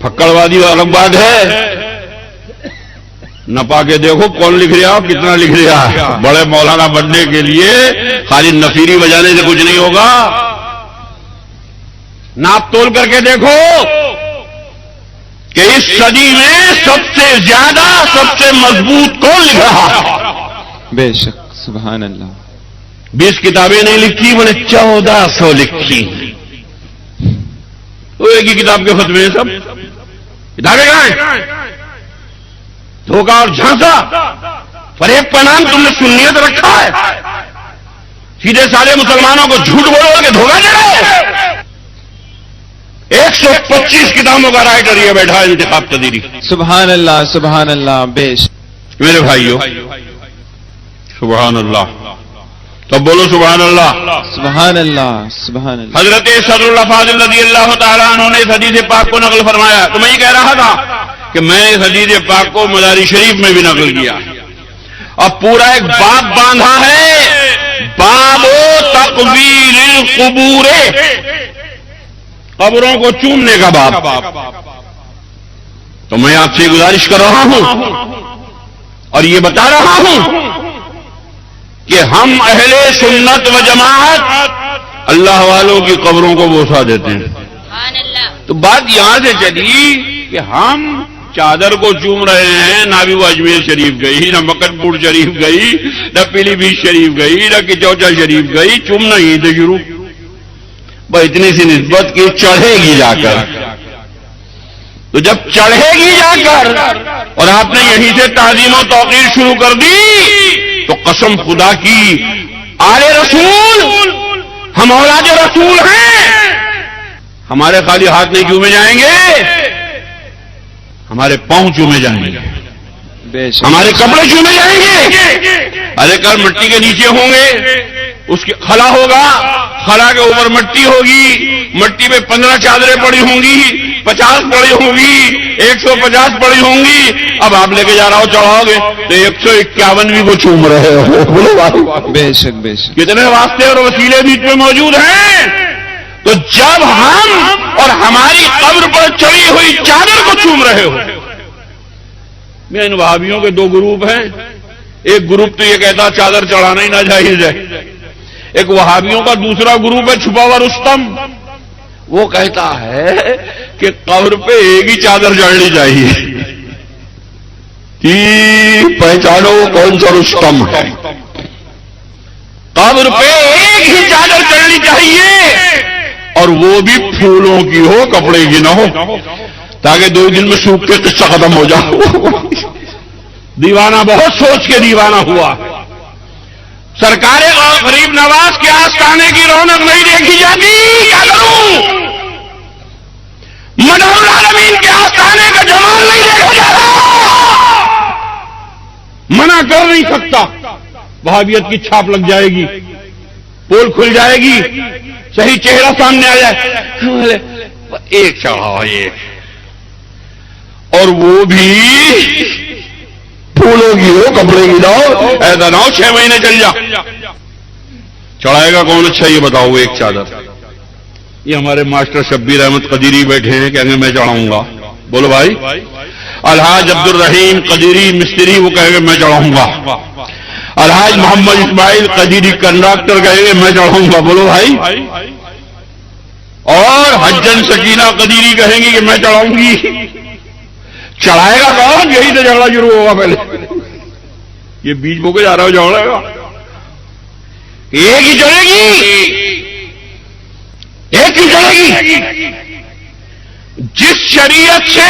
پھکڑ وادی الگ بات ہے، نپا کے دیکھو کون لکھ رہا ہو، کتنا لکھ رہا ہے. بڑے مولانا بننے کے لیے خالی نفیری بجانے سے کچھ نہیں ہوگا. ناپ تول کر کے دیکھو کہ اس صدی میں سب سے زیادہ سب سے مضبوط کون لکھ رہا ہے. بے شک. سبحان اللہ. 20 کتابیں نہیں لکھی، بولے 1400 لکھی. وہ ایک ہی کتاب کے فتوے ہیں، سب کتابیں کہاں ہیں؟ دھوکہ اور جھانسا فریب کا نام تم نے سنیت رکھا ہے. سیدھے سارے مسلمانوں کو جھوٹ بولو کہ دھوکہ دے رہے ہو. 125 کتابوں کا رائٹر یہ بیٹھا ہے انتخاب قدیری. سبحان اللہ. سبحان اللہ. بیش. میرے بھائیو سبحان اللہ. تو بولو سبحان اللہ. سبحان اللہ. سبحان اللہ. حضرت صدر اللہ فاضل رضی اللہ تعالیٰ عنہ نے اس حدیث پاک کو نقل فرمایا. تو میں یہ کہہ رہا تھا کہ میں اس حدیث پاک کو مداری شریف میں بھی نقل کیا. اب پورا ایک باب باندھا ہے، باب تقبیل القبور، قبروں کو چومنے کا باب. تو میں آپ سے گزارش کر رہا ہوں اور یہ بتا رہا ہوں کہ ہم اہل سنت و جماعت اللہ والوں کی قبروں کو بوسا دیتے ہیں. تو بات یہاں سے چلی کہ ہم چادر کو چوم رہے ہیں. نہ بھی وہ اجمیر شریف گئی، نہ مکن پور شریف گئی، نہ پیلی بھیت شریف گئی، نہ کچوچا شریف گئی. چومنا ہی تھے شروع. بس اتنی سی نسبت کی چڑھے گی جا کر. تو جب چڑھے گی جا کر اور آپ نے یہیں سے تعظیم و توقیر شروع کر دی تو قسم خدا کی آل رسول، ہم اولاد رسول ہیں. ہمارے خالی ہاتھ نہیں چومے جائیں گے، ہمارے پاؤں چومے جائیں گے، ہمارے کپڑے چومے جائیں گے. ارے کل مٹی کے نیچے ہوں گے، اس کے خلا ہوگا، خلا کے اوپر مٹی ہوگی، مٹی پہ 15 چادریں پڑی ہوں گی، 50 پڑی ہوں گی، 150 پڑی ہوں گی. اب آپ لے کے جا رہا ہو چڑھاؤ گے تو 151 بھی وہ چوم رہے ہو. بے شک. بے شک. کتنے واسطے اور وسیلے بیچ میں موجود ہیں. تو جب ہم اور ہماری قبر پر چڑھی ہوئی چادر کو چوم رہے ہو. میں ان وہابیوں کے 2 گروپ ہیں. ایک گروپ تو یہ کہتا چادر چڑھانا ہی ناجائز ہے. ایک وہابیوں کا دوسرا گروپ ہے چھپا ہوا رستم، وہ کہتا ہے کہ قبر پہ ایک ہی چادر چڑھنی چاہیے. پہچانو کون سا رستم ہے. قبر پہ ایک ہی چادر چڑھنی چاہیے اور وہ بھی پھولوں کی ہو، کپڑے کی نہ ہو، تاکہ 2 دن میں سوکھ کے قصہ ختم ہو جائے. دیوانہ بہت سوچ کے دیوانہ ہوا. سرکار غریب نواز کے آستانے کی رونق نہیں دیکھی جاتی، کیا کروں؟ مدار العالمین کے آستانے کا جمال نہیں دیکھا جاتا، منع کر نہیں سکتا. وہابیت کی چھاپ لگ جائے گی، پول کھل جائے گی، صحیح چہرہ سامنے آ جائے. ایک چڑھاؤ، ایک، اور وہ بھی پھولوں کی ہو، کپڑے کی نہ ہو. ایسا نہ ہو 6 مہینے چل جا. چڑھائے گا کون؟ اچھا یہ بتاؤ. ایک چادر. یہ ہمارے ماسٹر شبیر احمد قدیری بیٹھے ہیں، کہیں گے میں چڑھاؤں گا. بولو بھائی، الحاج عبد الرحیم قدیری مستری وہ کہیں گے میں چڑھاؤں گا، الحاج محمد اسماعیل قدیری کنڈکٹر کہیں گے میں چڑھاؤں گا، بولو بھائی، اور حجن سکینہ قدیری کہیں گی کہ میں چڑھاؤں گی، چڑھائے گا کون؟ یہی تو جھگڑا شروع ہوگا پہلے، یہ بیچ بو کے جا رہا ہو جھگڑے گا، ایک ہی چڑھے گی، ایک ہی چڑھے گی، جس شریعت سے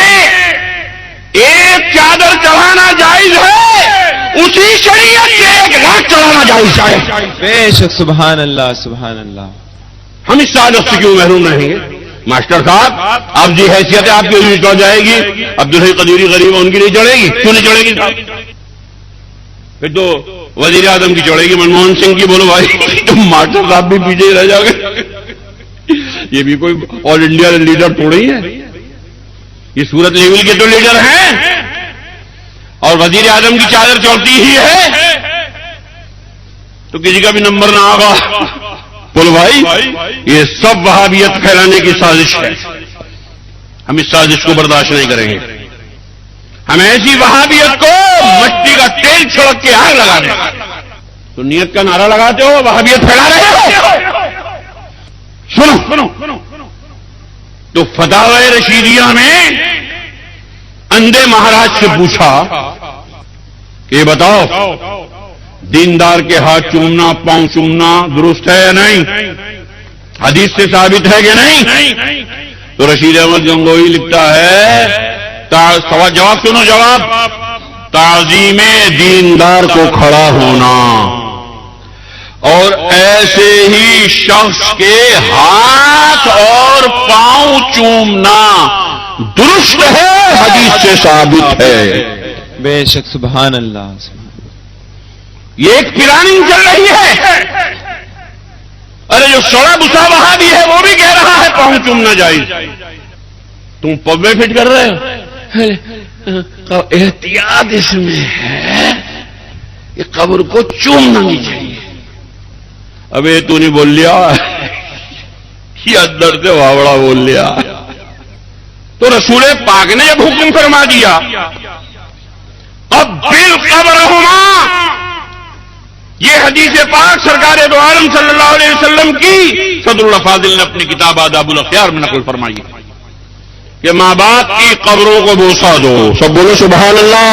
ایک چادر چڑھانا جائز ہے اسی شریعت سے 1 لاکھ چڑھانا جائز ہے۔ بے شک، سبحان اللہ سبحان اللہ۔ ہم اس سعادت سے کیوں محروم رہیں گے؟ ماسٹر صاحب آپ جی حیثیت ہے آپ کی عزت چڑھ جائے گی، عبدالحی قدیری غریب ان کی نہیں چڑھے گی، کیوں نہیں چڑھے گی؟ پھر تو وزیر اعظم کی چڑھے گی، منموہن سنگھ کی، بولو بھائی تم ماسٹر صاحب بھی پیچھے ہی رہ جاؤ گے، یہ بھی کوئی آل انڈیا لیڈر تھوڑی ہے، یہ صورت لیول کے تو لیڈر ہیں، اور وزیر اعظم کی چادر چڑھتی ہی ہے تو کسی کا بھی نمبر نہ آگا، بولو بھائی یہ سب وہابیت پھیلانے کی سازش ہے، ہم اس سازش کو برداشت نہیں کریں گے، ہم ایسی وہابیت کو مٹی کا تیل چھڑک کے آگ لگا دیں۔ تو نیت کا نعرہ لگاتے ہو، وہابیت پھیلا رہے ہو، سنو تو فتاوی رشیدیہ میں اندھے مہاراج سے پوچھا کہ یہ بتاؤ دیندار کے ہاتھ چومنا پاؤں چومنا درست ہے یا نہیں، حدیث سے ثابت ہے کہ نہیں؟ تو رشید احمد گنگوئی لکھتا ہے جواب سنو، جواب تعظیم دیندار کو کھڑا ہونا اور ایسے ہی شخص کے ہاتھ اور پاؤں چومنا درست ہے، حدیث سے ثابت ہے۔ بے شک، سبحان اللہ۔ یہ ایک پلاننگ چل رہی ہے، ارے جو سڑا بسا وہابی ہے وہ بھی کہہ رہا ہے پاؤں چومنا جائز، تم پب میں فٹ کر رہے ہو، احتیاط اس میں ہے کہ قبر کو چومنا نہیں چاہیے۔ ابے تو نہیں بول لیا، یہ اندر سے واوڑا بول لیا، تو رسول پاک نے جب حکم فرما دیا اب بالقبرہما، یہ حدیث پاک سرکار دو عالم صلی اللہ علیہ وسلم کی صدر الافاضل نے اپنی کتاب آداب الاخیار میں نقل فرمائی کہ ماں باپ کی قبروں کو بوسا دو، سب بولو سبحان اللہ۔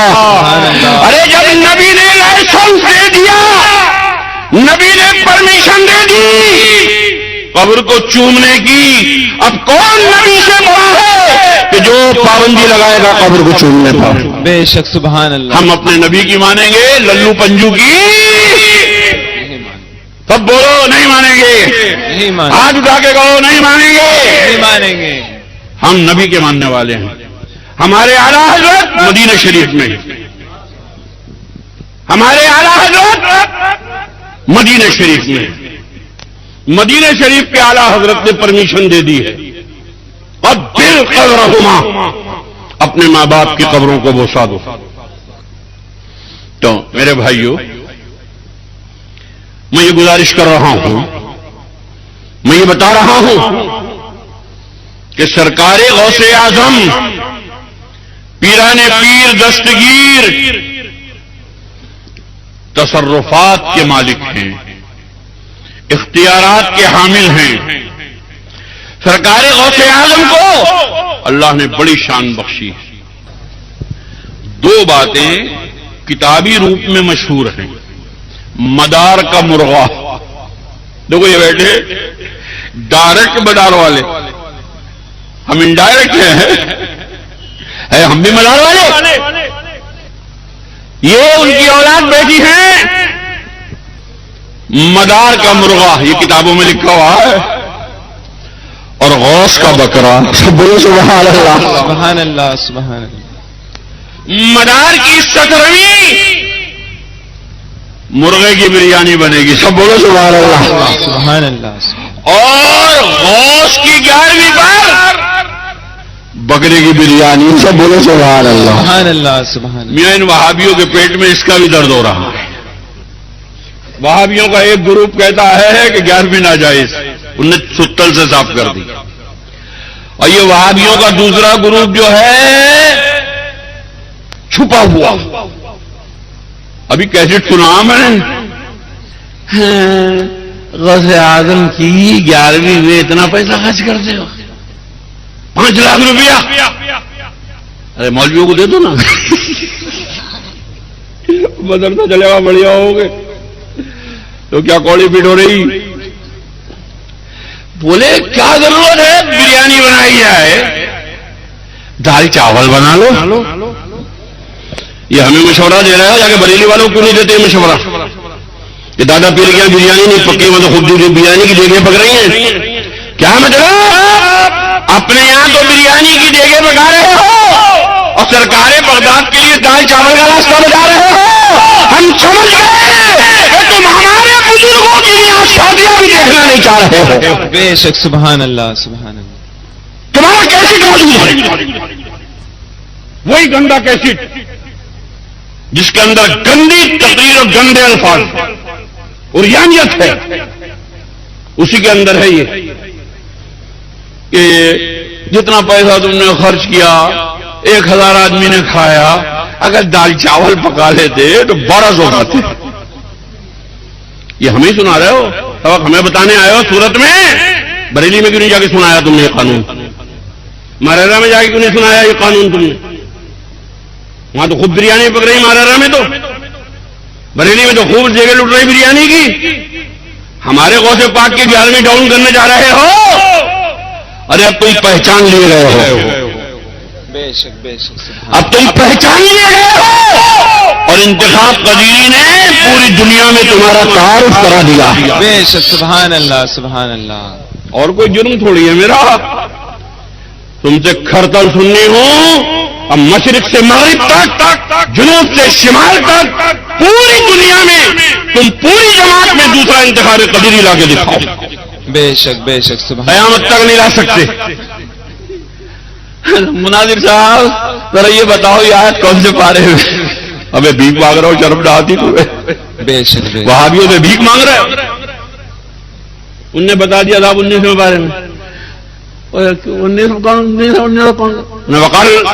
ارے جب نبی نے لائسنس دے دیا، نبی نے پرمیشن دے دی قبر کو چومنے کی، اب کون نبی سے بڑا ہے کہ جو پابندی لگائے گا قبر کو چومنے پر؟ بے شک، سبحان اللہ۔ ہم اپنے نبی کی مانیں گے، للو پنجو کی سب بولو نہیں مانیں گے، ہاتھ اٹھا کے کہو نہیں مانیں گے، نہیں مانیں گے۔ ہم نبی کے ماننے والے ہیں، ہمارے اعلیٰ حضرت مدینہ شریف میں، ہمارے اعلیٰ حضرت مدینہ شریف میں، مدینہ شریف کے اعلیٰ حضرت نے پرمیشن دے دی ہے اب بالقبرہما، اپنے ماں باپ کی قبروں کو بوسا دو۔ تو میرے بھائیوں، میں یہ گزارش کر رہا ہوں، میں یہ بتا رہا ہوں کہ سرکار غوث اعظم پیران پیر دستگیر تصرفات کے مالک ہیں، اختیارات کے حامل ہیں۔ سرکار غوث اعظم کو اللہ نے بڑی شان بخشی ہے۔ 2 باتیں کتابی روپ میں مشہور ہیں، مدار کا مرغا، دیکھو یہ بیٹھے ڈائریکٹ مدار والے، ہم انڈائریکٹ ہیں، ہم بھی مدار والے، یہ ان کی اولاد بیٹھی ہیں مدار کا مرغا، یہ کتابوں میں لکھا ہوا ہے، اور غوث کا بکرا، سبحان اللہ سبحان اللہ سبحان اللہ۔ مدار کی 17ویں مرغے کی بریانی بنے گی، سب بولو سبحان اللہ سبحان اللہ۔ اور غوث کی 11ویں پر بکرے کی بریانی، سب بولو سبحان اللہ سبحان اللہ سبحان اللہ۔ میاں ان وہابیوں کے پیٹ میں اس کا بھی درد ہو رہا ہے۔ وہابیوں کا ایک گروپ کہتا ہے کہ 11ویں ناجائز، انہوں نے ستل سے صاف کر دی، اور یہ وہابیوں کا دوسرا گروپ جو ہے چھپا ہوا. ابھی کیسے سنا میں نے غوث اعظم کی 11ویں میں اتنا پیسہ خرچ کرتے ہو 5 لاکھ روپیہ. ارے مولویوں کو دے دو نا مدرسہ چلے گا بڑھیا ہوگے تو کیا کوڑی پیٹ ہو رہی. بولے کیا ضرورت ہے بریانی بنائی جائے دال چاول بنا لو. یہ ہمیں مشورہ دے رہا ہے جا کے بریلی والوں کو نہیں دیتے مشورہ کہ دادا پیر کے بریانی نہیں پکی مطلب خود بریانی کی دیگیں پک رہی ہیں. کیا مطلب اپنے یہاں تو بریانی کی دیگیں پکا رہے ہو اور سرکار بغداد کے لیے دال چاول کا راستہ بتا رہے ہو. ہم سمجھ گئے کہ تم ہمارے بزرگوں کی یہاں شادیاں بھی دیکھنا نہیں چاہ رہے ہو. بے شک سبحان اللہ سبحان اللہ. تمہارا کیسٹ موجود ہے وہی گندا کیسٹ جس کے اندر گندی تقریر اور گندے الفاظ اور یانیت ہے. اسی کے اندر ہے یہ کہ جتنا پیسہ تم نے خرچ کیا 1000 آدمی نے کھایا اگر دال چاول پکا لیتے تو 1200 کھاتے. یہ ہمیں سنا رہے ہو سبق ہمیں بتانے آئے ہو. سورت میں بریلی میں کیوں نہیں جا کے سنایا تم نے یہ قانون؟ مہاراشٹر میں جا کے کیوں نہیں سنایا یہ قانون تم نے؟ وہاں تو خوب بریانی پک رہی مہاراشٹر میں, تو بریلی میں تو خوب جگہ لٹ رہی بریانی کی. ہمارے غوث پاک کی 11ویں ڈاؤن کرنے جا رہے ہو. ارے اب تم پہچان لیے گئے ہو, بے شک بے شک. اب تم پہچان لیے گئے ہو اور انتخاب قدیری نے پوری دنیا میں تمہارا تعارف کرا دیا. بے شک سبحان اللہ سبحان اللہ. اور کوئی جرم تھوڑی ہے میرا تم سے کھرتل سننی ہوں. اب مشرق سے مغرب تک جنوب سے شمال تک پوری دنیا میں تم پوری جماعت میں دوسرا انتخاب قدیری لا کے دکھاؤ. بے شک بے شک سبحان. قیامت تک نہیں لا سکتے. مناظر صاحب ذرا یہ بتاؤ یہ آیت کون سے پارے ہوئے؟ ابے بھیک مانگ رہا ہو شرم ڈالتی تمہیں. بے شک وہابیوں سے بھیک مانگ رہے ہو. ان نے بتا دیا تھا 19 بارے میں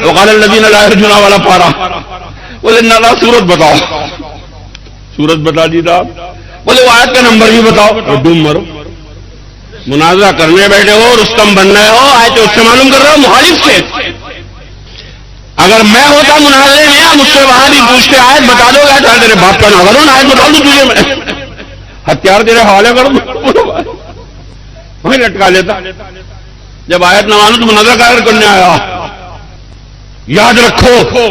وقال الذین لا یرجون والا پارا. بولے نہ سورت بتاؤ, سورت بتا دی تھا. بولے وہ آیت کا نمبر بھی بتاؤ. اور ڈوم مرو. مناظرہ کرنے بیٹھے ہو رستم بن رہے ہو آیت اس سے معلوم کر رہے ہو مخالف سے. اگر میں ہوتا مناظرے میں مجھ سے وہاں بھی پوچھتے آیت بتا دو گا تیرے باپ کا نہ کرو نا آیت بتا دو تجھے میں ہتھیار تیرے حوالے کر دو وہیں لٹکا لیتا. جب آیت نہ مانو تو مناظرہ قائم کرنے آیا. یاد رکھو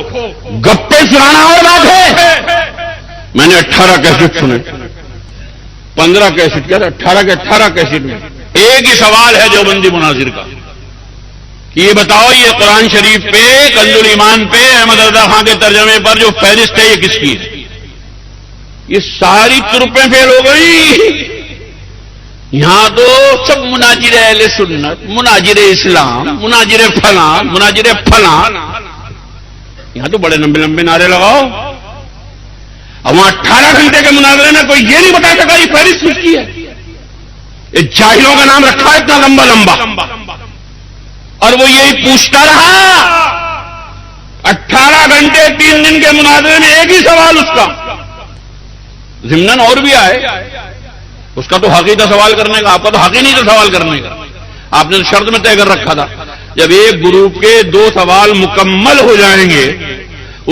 گپے سنانا اور بات ہے. میں نے 18 کیسٹ سنے 15 کیسٹ کیا 18 کے 18 کیسٹ میں ایک ہی سوال ہے دیوبندی مناظر کا کہ یہ بتاؤ یہ قرآن شریف پہ کنز الایمان پہ احمد رضا خان کے ترجمے پر جو فہرست ہے یہ کس کی ہے؟ یہ ساری ترپیں فیل ہو گئی. یہاں تو سب مناظر اہل سنت مناظر اسلام مناظر فلاں مناظر فلاں. یہاں تو بڑے لمبے لمبے نعرے لگاؤ. اب وہاں 18 گھنٹے کے مناظرے میں کوئی یہ نہیں بتا سکا یہ فہرست کس کی ہے. یہ جاہلوں کا نام رکھا ہے اتنا لمبا لمبا اور وہ یہی پوچھتا رہا. 18 گھنٹے 3 دن کے مناظرے میں ایک ہی سوال اس کا. ضمناً اور بھی آئے اس کا تو حق ہی تھا سوال کرنے کا. آپ کا تو حق ہی نہیں تھا سوال کرنے کا. آپ نے شرط میں طے کر رکھا تھا جب ایک گروپ کے 2 سوال مکمل ہو جائیں گے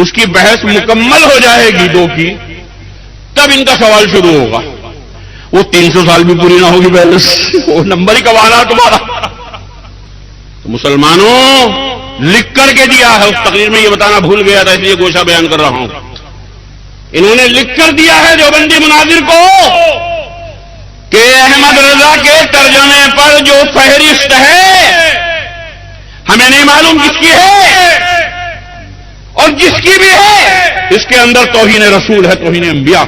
اس کی بحث مکمل ہو جائے گی 2 کی تب ان کا سوال شروع ہوگا. وہ 300 سال بھی پوری نہ ہوگی بحث وہ نمبر ہی کما رہا تمہارا. تو مسلمانوں لکھ کر کے دیا ہے. اس تقریر میں یہ بتانا بھول گیا تھا اس لیے گوشہ بیان کر رہا ہوں. انہوں نے لکھ کر دیا ہے دیوبندی مناظر کو کہ احمد رضا کے ترجمے پر جو فہرست ہے ہمیں نہیں معلوم کس کی ہے اور جس کی بھی ہے اس کے اندر توہین رسول ہے توہین انبیاء.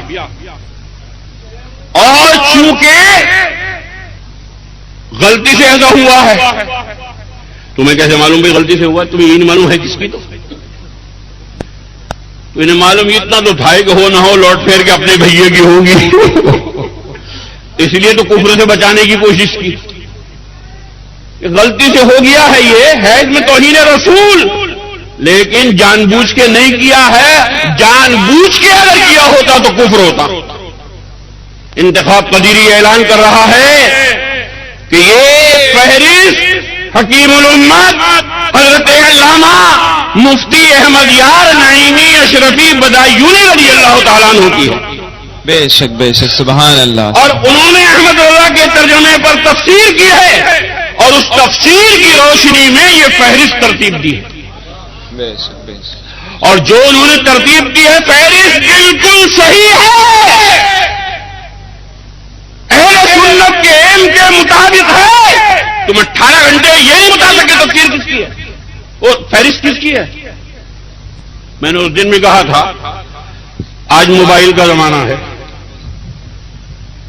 اور چونکہ غلطی سے ایسا ہوا ہے تمہیں کیسے معلوم بھی غلطی سے ہوا؟ تمہیں یہ نہیں معلوم ہے کس کی. تو انہیں معلوم اتنا تو بھائی کو ہو نہ ہو لوٹ پھیر کے اپنے بھائیے کی ہوگی اس لیے تو کفر سے بچانے کی کوشش کی. غلطی سے ہو گیا ہے یہ ہے اس میں توہین رسول لیکن جان بوجھ کے نہیں کیا ہے. جان بوجھ کے اگر کیا ہوتا تو کفر ہوتا. انتخاب قدیری اعلان کر رہا ہے کہ یہ فہرست حکیم الامت حضرت علامہ مفتی احمد یار نعیمی اشرفی بدایونی رضی اللہ تعالیٰ عنہ کی ہے. بے شک سبحان اللہ. اور انہوں نے احمد رضا کے ترجمے پر تفسیر کی ہے اور اس تفسیر کی روشنی میں یہ فہرست ترتیب دی ہے. بے شک اور جو انہوں نے ترتیب دی ہے فہرست بالکل صحیح ہے، اہل سنت کے علم کے مطابق ہے. تم 18 گھنٹے یہ نہیں بتا سکے تفسیر کس کی ہے، وہ فہرست کس کی ہے. میں نے اس دن بھی کہا تھا آج موبائل کا زمانہ ہے.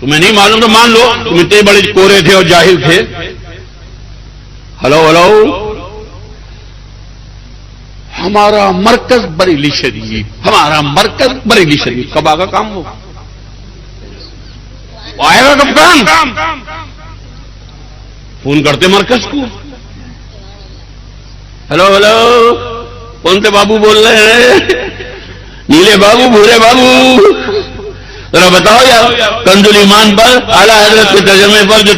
تمہیں نہیں معلوم تو مان لو تم اتنے بڑے کورے تھے اور جاہل تھے. ہلو ہمارا مرکز بریلی شریف، ہمارا مرکز بریلی شریف. کب آگا کام ہوگا؟ آئے گا کب کام؟ فون کرتے مرکز کو. ہلو کون سے بابو بول رہے ہیں؟ نیلے بابو، بھورے بابو، ذرا بتاؤ یار. کنز الایمان پر اعلیٰ حضرت کے ترجمے پر جو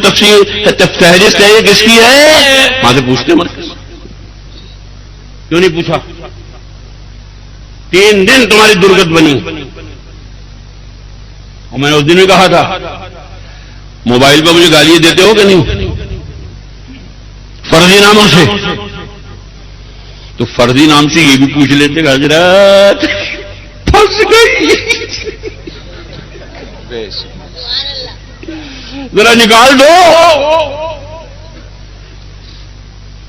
فہرست ہے یہ کس کی ہے؟ وہاں سے پوچھتے مرکز. کیوں نہیں پوچھا؟ 3 دن تمہاری درگت بنی. اور میں نے اس دن بھی کہا تھا موبائل پر مجھے گالیاں دیتے ہو کہ نہیں فرضی ناموں سے؟ تو فرضی نام سے یہ بھی پوچھ لیتے کہ حضرت پھنس گئی، ذرا نکال دو.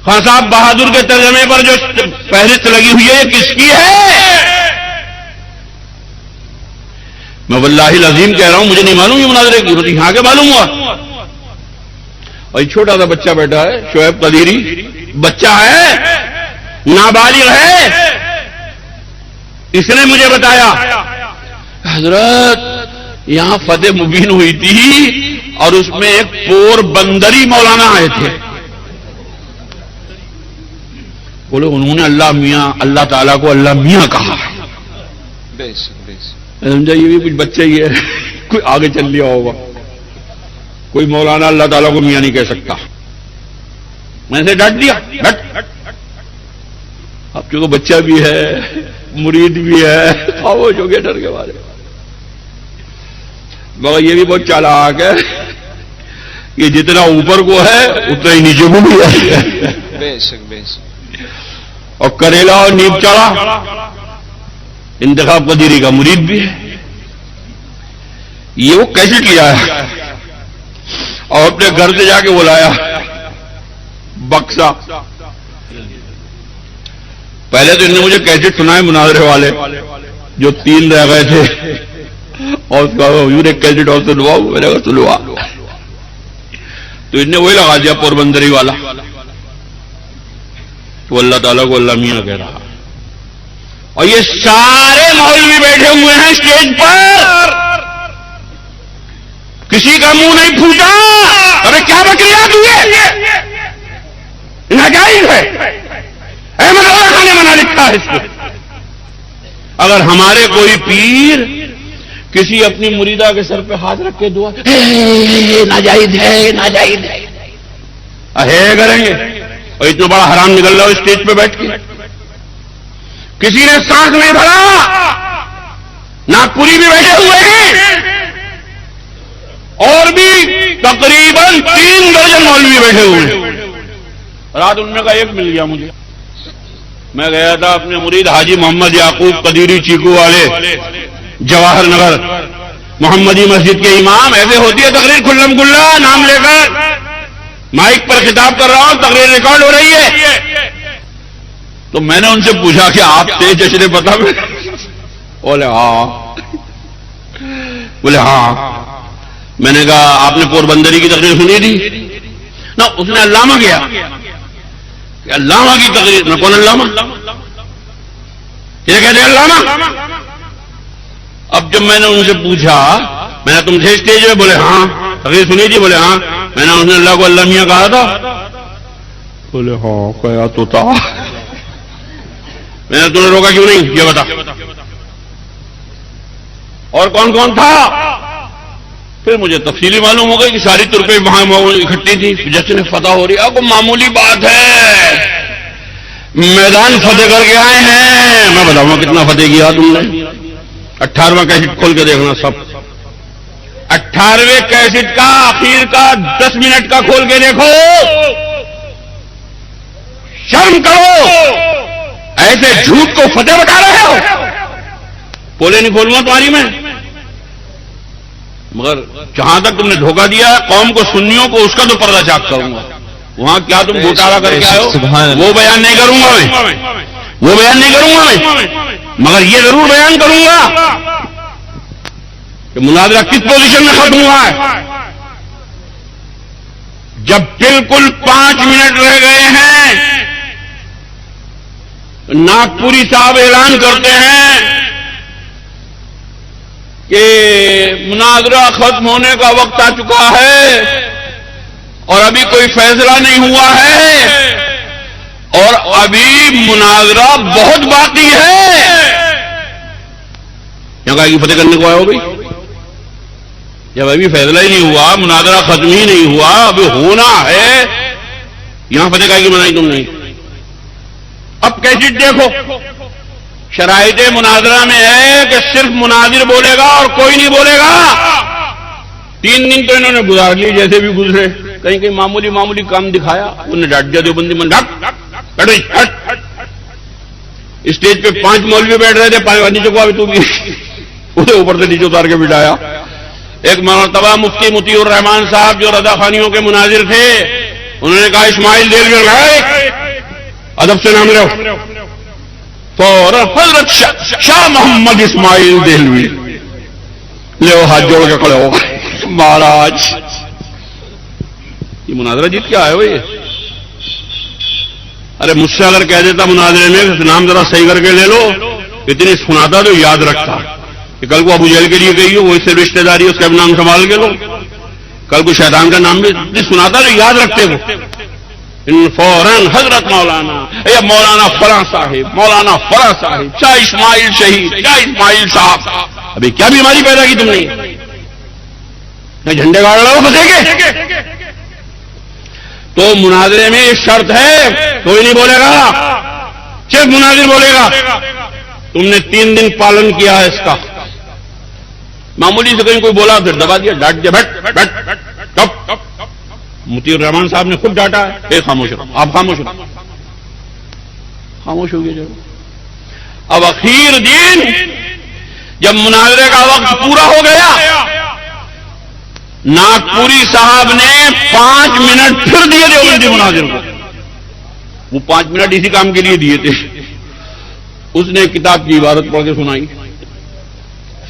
خان صاحب بہادر کے ترجمے پر جو فہرست لگی ہوئی ہے یہ کس کی ہے؟ میں واللہ العظیم کہہ رہا ہوں مجھے نہیں معلوم یہ مناظرے کی ہوتی. یہاں کے معلوم ہوا. اور ایک چھوٹا سا بچہ بیٹھا ہے شعیب قدیری، بچہ ہے نابالغ ہے. اس نے مجھے بتایا حضرت یہاں فتح مبین ہوئی تھی اور اس میں ایک پور بندری مولانا آئے تھے. بولے انہوں نے اللہ میاں، اللہ تعالیٰ کو اللہ میاں کہا. سمجھا یہ بھی کچھ بچہ ہی ہے، کوئی آگے چل لیا ہوگا. کوئی مولانا اللہ تعالیٰ کو میاں نہیں کہہ سکتا. میں نے ڈانٹ دیا ڈٹ. اب چونکہ بچہ بھی ہے مرید بھی ہے خاموش ہو گیا ڈر کے بارے. مگر یہ بھی بہت چالاک ہے کہ جتنا اوپر کو ہے اتنا ہی نیچے کو بھی ہے. بے شک اور کریلا اور نیب چڑھا انتخاب قدیری کا مرید بھی ہے. یہ وہ کیسے کیا ہے اور اپنے گھر سے جا کے بلایا بکسا. پہلے تو انہوں نے مجھے کیسے سنائے مناظرے والے جو 3 رہ گئے تھے اور اس کا حضور ایک کیسٹ اور سنواؤ. میں نے کہا سنوا. تو انہوں نے وہی لگا دیا پوربندری والا. تو اللہ تعالیٰ کو اللہ میاں کہہ رہا. اور یہ سارے مولوی بیٹھے ہوئے ہیں اسٹیج پر، کسی کا منہ نہیں پھوٹا. ارے کیا بکریات ہوئے؟ ناجائز ہے. احمد اللہ خان نے منع لکھا ہے اس کو. اگر ہمارے کوئی پیر کسی اپنی مریدہ کے سر پہ ہاتھ رکھ کے دعا ناجائز ہے ناجائز ہے کریں گے اور اتنا بڑا حرام نکل رہا ہو اسٹیج پہ بیٹھ کے. کسی نے سانس نہیں بھرا، ناگپوری بھی بیٹھے ہوئے ہیں اور بھی تقریباً 3 درجن مولوی بیٹھے ہوئے ہیں. رات ان میں کا ایک مل گیا مجھے. میں گیا تھا اپنے مرید حاجی محمد یعقوب قدیری چیکو والے جواہر نگر محمدی مسجد کے امام. ایسے ہوتی ہے تقریر کھلم کھلا نام لے کر مائک پر خطاب کر رہا ہوں، تقریر ریکارڈ ہو رہی ہے. تو میں نے ان سے پوچھا کہ آپ تھے جشن پتہ میں؟ بولے ہاں. بولے ہاں. میں نے کہا آپ نے پوربندری کی تقریر سنی تھی نا؟ اس نے علامہ کیا کہ علامہ کی تقریر. میں کون علامہ؟ یہ کہتے ہیں علامہ. اب جب میں نے ان سے پوچھا میں نے تم تھے اسٹیج میں؟ بولے ہاں. تقریر سنی تھی؟ بولے ہاں. میں نے اس نے اللہ کو اللہ میاں کہا تھا؟ بولے ہاں کہا تو تھا. میں نے تمہیں روکا کیوں نہیں یہ بتا. اور کون کون تھا؟ پھر مجھے تفصیلی معلوم ہو گئی کہ ساری ترکیں وہاں اکٹھی تھی. جشن فتح ہو رہی ہے. اب معمولی بات ہے، میدان فتح کر کے آئے ہیں. میں بتاؤں گا کتنا فتح کیا تم نے. 18واں کیسٹ کھول کے دیکھنا سب. 18ویں کیسٹ کا آخر کا 10 منٹ کا کھول کے دیکھو. شرم کرو، ایسے جھوٹ کو فتح بتا رہے ہو. پولے نہیں کھولوں گا تمہاری میں، مگر جہاں تک تم نے دھوکہ دیا ہے قوم کو، سنیوں کو، اس کا تو پردہ چاک کروں گا. وہاں کیا تم گھوٹالا کر کے آئے ہو وہ بیان نہیں کروں گا میں، وہ بیان نہیں کروں گا میں، مگر یہ ضرور بیان کروں گا کہ مناظرہ کس پوزیشن میں ختم ہوا ہے. جب بالکل 5 منٹ رہ گئے ہیں، ناگپوری صاحب اعلان کرتے ہیں کہ مناظرہ ختم ہونے کا وقت آ چکا ہے اور ابھی کوئی فیصلہ نہیں ہوا ہے اور ابھی مناظرہ بہت باقی ہے. کیا کہا کہ فتح کرنے کو آئے ہو بھائی؟ جب ابھی فیصلہ ہی نہیں ہوا، مناظرہ ختم ہی نہیں ہوا، ابھی ہونا ہے، یہاں فتح کا کی منائی تم نہیں. اب کیسے دیکھو، شرائط مناظرہ میں ہے کہ صرف مناظر بولے گا اور کوئی نہیں بولے گا. 3 دن تو انہوں نے گزار لیے جیسے بھی گزرے. کہیں کہیں معمولی کام دکھایا، انہوں نے ڈانٹ دیا دیوبندی من ڈٹ اسٹیج پہ 5 مولوی بیٹھ رہے تھے، 5 نیچے کو ابھی تو بھی اسے اوپر سے نیچے اتار کے بٹھایا. ایک مرتبہ مفتی مطیع الرحمان صاحب جو رضا خانیوں کے مناظر تھے، انہوں نے کہا اسماعیل دہلوی ادب سے نام لو. فوراً حضرت شاہ محمد اسماعیل دہلوی لے ہاتھ جوڑ کے کھڑے ہو گئے. مہاراج یہ مناظرہ جیت کے آئے ہو یہ؟ ارے مجھ سے اگر کہہ دیتا مناظرے میں نام ذرا صحیح کر کے لے لو، اتنی سناتا تو یاد رکھتا کہ کل کو ابو جہل کے لیے گئی ہو، وہ اس سے رشتہ داری اس کا بھی نام سنبھال کے لو. کل کو شیطان کا نام بھی سناتا تو یاد رکھتے ہو. فوراً حضرت مولانا یا مولانا فلاں صاحب، مولانا فلاں صاحب، شاہ اسماعیل شہید، شاہ اسماعیل صاحب. ابھی کیا بیماری پیدا کی تم نے؟ جھنڈے گاڑ رہے ہو فتح کے. تو مناظرے میں شرط ہے کوئی نہیں بولے گا، صرف مناظر بولے گا. تم نے 3 دن پالن کیا ہے اس کا. معمولی سے کہیں کوئی بولا پھر دبا دیا، ڈانٹ دیا، بیٹھ بیٹھ ٹپ. مطیع الرحمان صاحب نے خود ڈانٹا ہے، خاموش رہو، آپ خاموش رہو. خاموش ہو گیا ضرور. اب اخیر دن جب مناظرے کا وقت پورا ہو گیا، ناگپوری صاحب نے 5 منٹ پھر دیے دیوبندی مناظر کو. وہ 5 منٹ اسی کام کے لیے دیے تھے. اس نے کتاب کی عبارت پڑھ کے سنائی،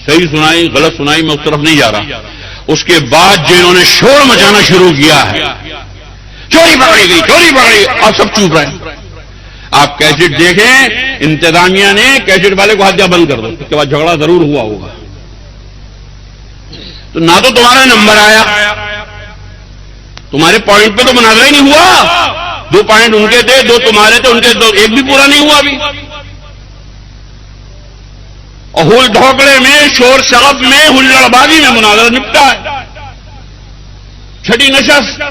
صحیح سنائی غلط سنائی میں اس طرف نہیں جا رہا. اس کے بعد جو انہوں نے شور مچانا شروع کیا ہے، چوری پکڑی گئی، چوری پکڑی، اور سب چوپ رہے. آپ کیسٹ دیکھیں، انتظامیہ نے کیسٹ والے کو ہاتھ دیا بند کر دو، اس کے بعد جھگڑا ضرور ہوا ہوگا. تو نہ تو تمہارا نمبر آیا، تمہارے پوائنٹ پہ تو مناظرہ ہی نہیں ہوا. 2 پوائنٹ ان کے تھے، 2 تمہارے تھے، ان کے 2 ایک بھی پورا نہیں ہوا ابھی. اور ہول ڈھوکڑے میں، شور شغب میں، ہلڑ بازی میں مناظرہ نپٹا ہے. چھٹی نشست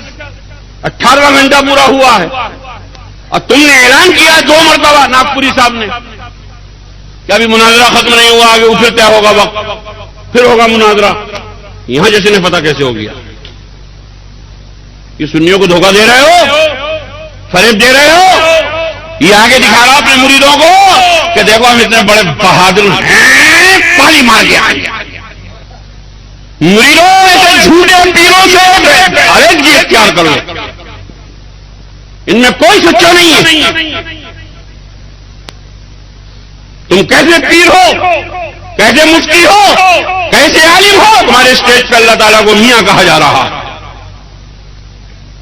18واں گھنٹہ پورا ہوا ہے اور تم نے اعلان کیا 2 مرتبہ ناگپوری صاحب نے کہ ابھی مناظرہ ختم نہیں ہوا، آگے پھر کیا ہوگا وقت، پھر ہوگا مناظرہ. یہاں جیسے نے پتا کیسے ہو گیا؟ یہ سنیوں کو دھوکہ دے رہے ہو، فریب دے رہے ہو. یہ آگے دکھا رہا اپنے مریدوں کو کہ دیکھو ہم اتنے بڑے بہادر ہیں، پانی مار کے آئے. مریدوں ایسے جھوٹے پیروں سے ہر ایک چیز اختیار کرو، ان میں کوئی سچا نہیں ہے. تم کیسے پیر ہو، کیسے مفتی ہو، کیسے عالم ہو؟ تمہارے اسٹیج پہ اللہ تعالیٰ کو میاں کہا جا رہا،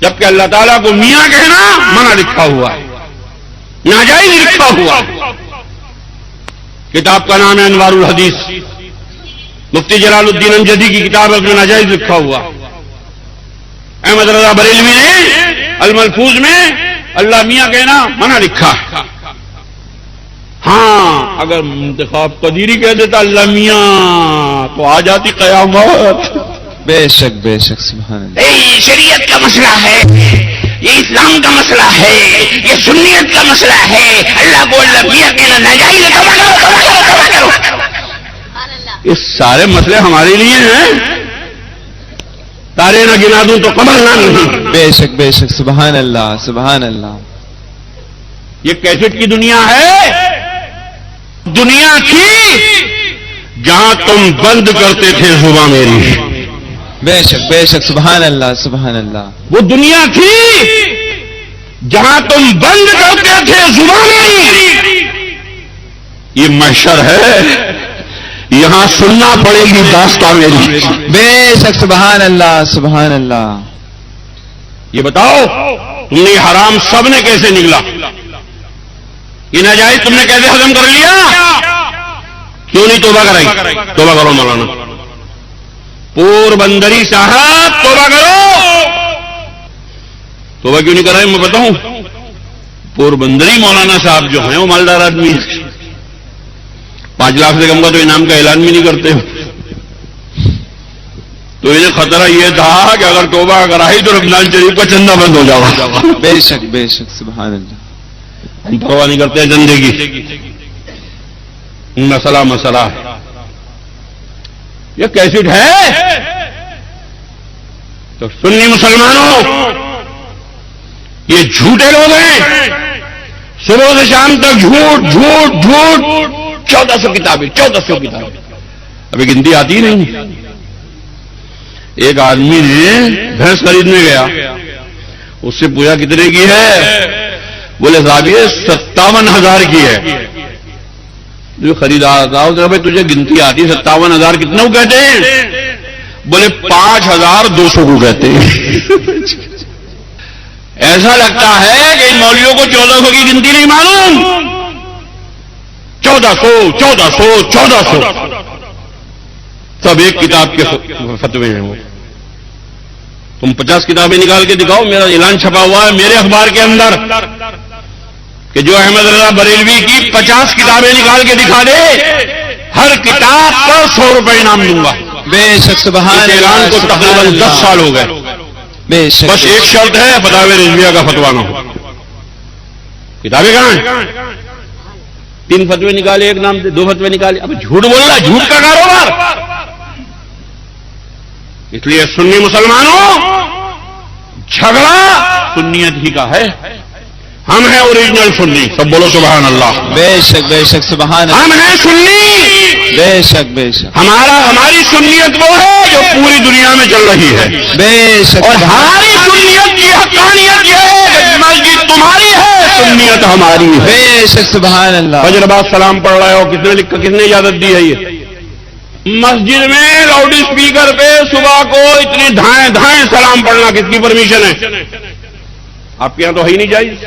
جبکہ اللہ تعالیٰ کو میاں کہنا منع لکھا ہوا ہے، ناجائز لکھا ہوا. کتاب کا نام ہے انوار الحدیث، مفتی جلال الدین انجدی کی کتاب ہے، اس میں ناجائز لکھا ہوا. احمد رضا بریلوی نے الملفوظ میں اللہ میاں کہنا منع لکھا ہے. ہاں اگر انتخاب قدیری کہہ دیتا اللہ میاں تو آ جاتی قیامت. بے شک سبحان اللہ. یہ شریعت کا مسئلہ ہے، یہ اسلام کا مسئلہ ہے، یہ سنیت کا مسئلہ ہے. اللہ کو اللہ میاں کہنا ناجائز ہے. توبہ کرو. یہ سارے مسئلے ہمارے لیے ہیں. تارے نہ گنا دوں تو قمر نہ نہیں. بے شک سبحان اللہ سبحان اللہ. یہ کیسٹ کی دنیا ہے. دنیا تھی جہاں تم بند کرتے تھے زبان میری. بے شک سبحان اللہ سبحان اللہ. وہ دنیا تھی جہاں تم بند کرتے تھے زبان میری. یہ محشر ہے، یہاں سننا پڑے گی داستان میری. بے شک سبحان اللہ سبحان اللہ. یہ بتاؤ تم نے یہ حرام سب نے کیسے نگلا؟ یہ ناجائز تم نے کیسے ہضم کر لیا؟ کیوں نہیں توبہ کرائی؟ توبہ کرو مولانا پور بندری صاحب، توبہ کرو. توبہ کیوں نہیں کرائی میں بتاؤں. پور بندری مولانا صاحب جو ہیں وہ مالدار آدمی ہیں. 5 لاکھ سے کم کا تو انعام کا اعلان بھی نہیں کرتے. تو انہیں خطرہ یہ تھا کہ اگر توبہ کرائی تو رمضان شریف کا چندہ بند ہو جاؤ. بے شک سبحان اللہ. ہم پرواہ نہیں کرتے چندے کی. مسئلہ ہے. یہ کیسٹ ہے تو سنی مسلمانوں یہ جھوٹے لوگ ہیں. صبح سے شام تک جھوٹ 1400 کتابیں. ابھی گنتی آتی نہیں. ایک آدمی نے بھینس خریدنے گیا، اس سے پوچھا کتنے کی ہے؟ بولے صاحب یہ 57,000 کی ہے. جو خریدار تھا اس نے بھائی تجھے گنتی آتی 57,000 کتنے کو کہتے ہیں؟ بولے 5,200 کو کہتے ہیں. ایسا لگتا ہے کہ ان مولویوں کو 1400 کی گنتی نہیں معلوم. 1400 سب ایک کتاب کے فتوے ہیں. وہ تم 50 کتابیں نکال کے دکھاؤ. میرا اعلان چھپا ہوا ہے میرے اخبار کے اندر کہ جو احمد رضا بریلوی کی 50 کتابیں نکال کے دکھا دے ہر کتاب پر 100 روپے انعام دوں گا. بے شک سبحان اللہ. اعلان کو تقریباً 10 سال ہو گئے. بے شک. بس ایک شرط ہے فتاوی رضویہ کا فتوا نہ ہو. کتابیں کہاں ہیں؟ 3 فتوے نکالے ایک نام سے 2 فتوے نکالے. اب جھوٹ بول رہا، جھوٹ کا کاروبار. اس لیے سنی مسلمانوں جھگڑا سنیت ہی کا ہے. ہم ہیں اوریجنل سنی. سب بولو سبحان اللہ. بے شک سبحان اللہ. ہم ہیں سنی. بے شک. ہماری سنیت وہ ہے جو پوری دنیا میں چل رہی ہے. بے شک. اور ہماری سنیت کی حقانیت یہ ہے کہ مسجد تمہاری ہے، سنیت ہماری ہے. بے شک سبحان اللہ. فجر بعد سلام پڑھ رہے ہو، کس نے اجازت دی ہے؟ یہ مسجد میں لاؤڈ اسپیکر پہ صبح کو اتنے دھائیں سلام پڑھنا کس کی پرمیشن ہے؟ آپ کے یہاں تو ہے ہی نہیں جائز.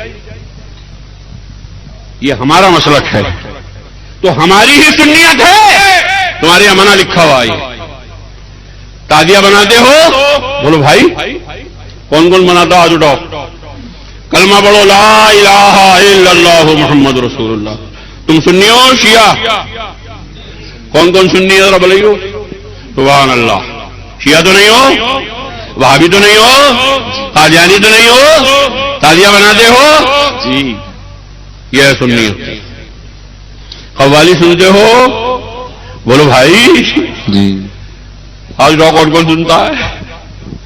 یہ ہمارا مسلک ہے تو ہماری ہی سنیت ہے. تمہارے یہاں منع لکھا ہوا ہے. تعزیہ بناتے ہو؟ بولو بھائی کون بناتا؟ آج اٹھاؤ کلمہ پڑھو لا الہ الا اللہ محمد رسول اللہ. تم سنی ہو شیعہ؟ کون سنی ہے ذرا بولائیو. سبحان اللہ. شیعہ تو نہیں ہو، وہابی تو نہیں ہو، قادیانی تو نہیں ہو، تعزیہ بناتے ہو؟ جی یہ ہے سنی. قوالی سنتے ہو؟ بولو بھائی جی. آج ڈاک کون سنتا ہے؟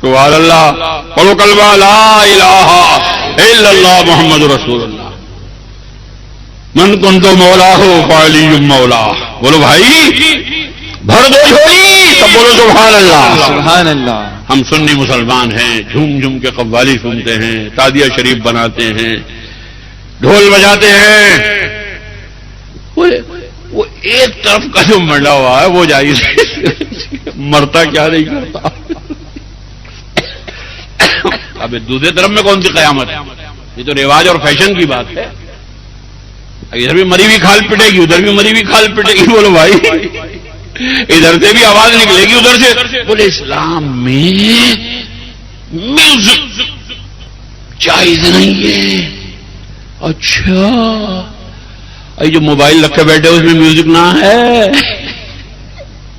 سبحان اللہ. پڑھو کلمہ لا الہ الا اللہ محمد رسول اللہ. من کنت مولا ہو فعلی مولا. بولو بھائی بھر دو جھولی. سب بولو سبحان اللہ. سبحان اللہ. ہم سنی مسلمان ہیں، جھوم کے قوالی سنتے ہیں، تعزیہ شریف بناتے ہیں، ڈھول بجاتے ہیں. وہ ایک طرف کا جو منڈا ہوا ہے وہ جائز مرتا کیا نہیں کرتا. اب دوسرے طرف میں کون سی قیامت ہے؟ یہ تو رواج اور فیشن کی بات ہے. ادھر بھی مری ہوئی کھال پٹے گی، ادھر بھی مری ہوئی کھال پٹے گی. بولو بھائی ادھر سے بھی آواز نکلے گی ادھر سے. بولے اسلام میں میوزک جائز نہیں ہے. جو موبائل رکھے بیٹھے اس میں میوزک نہ ہے؟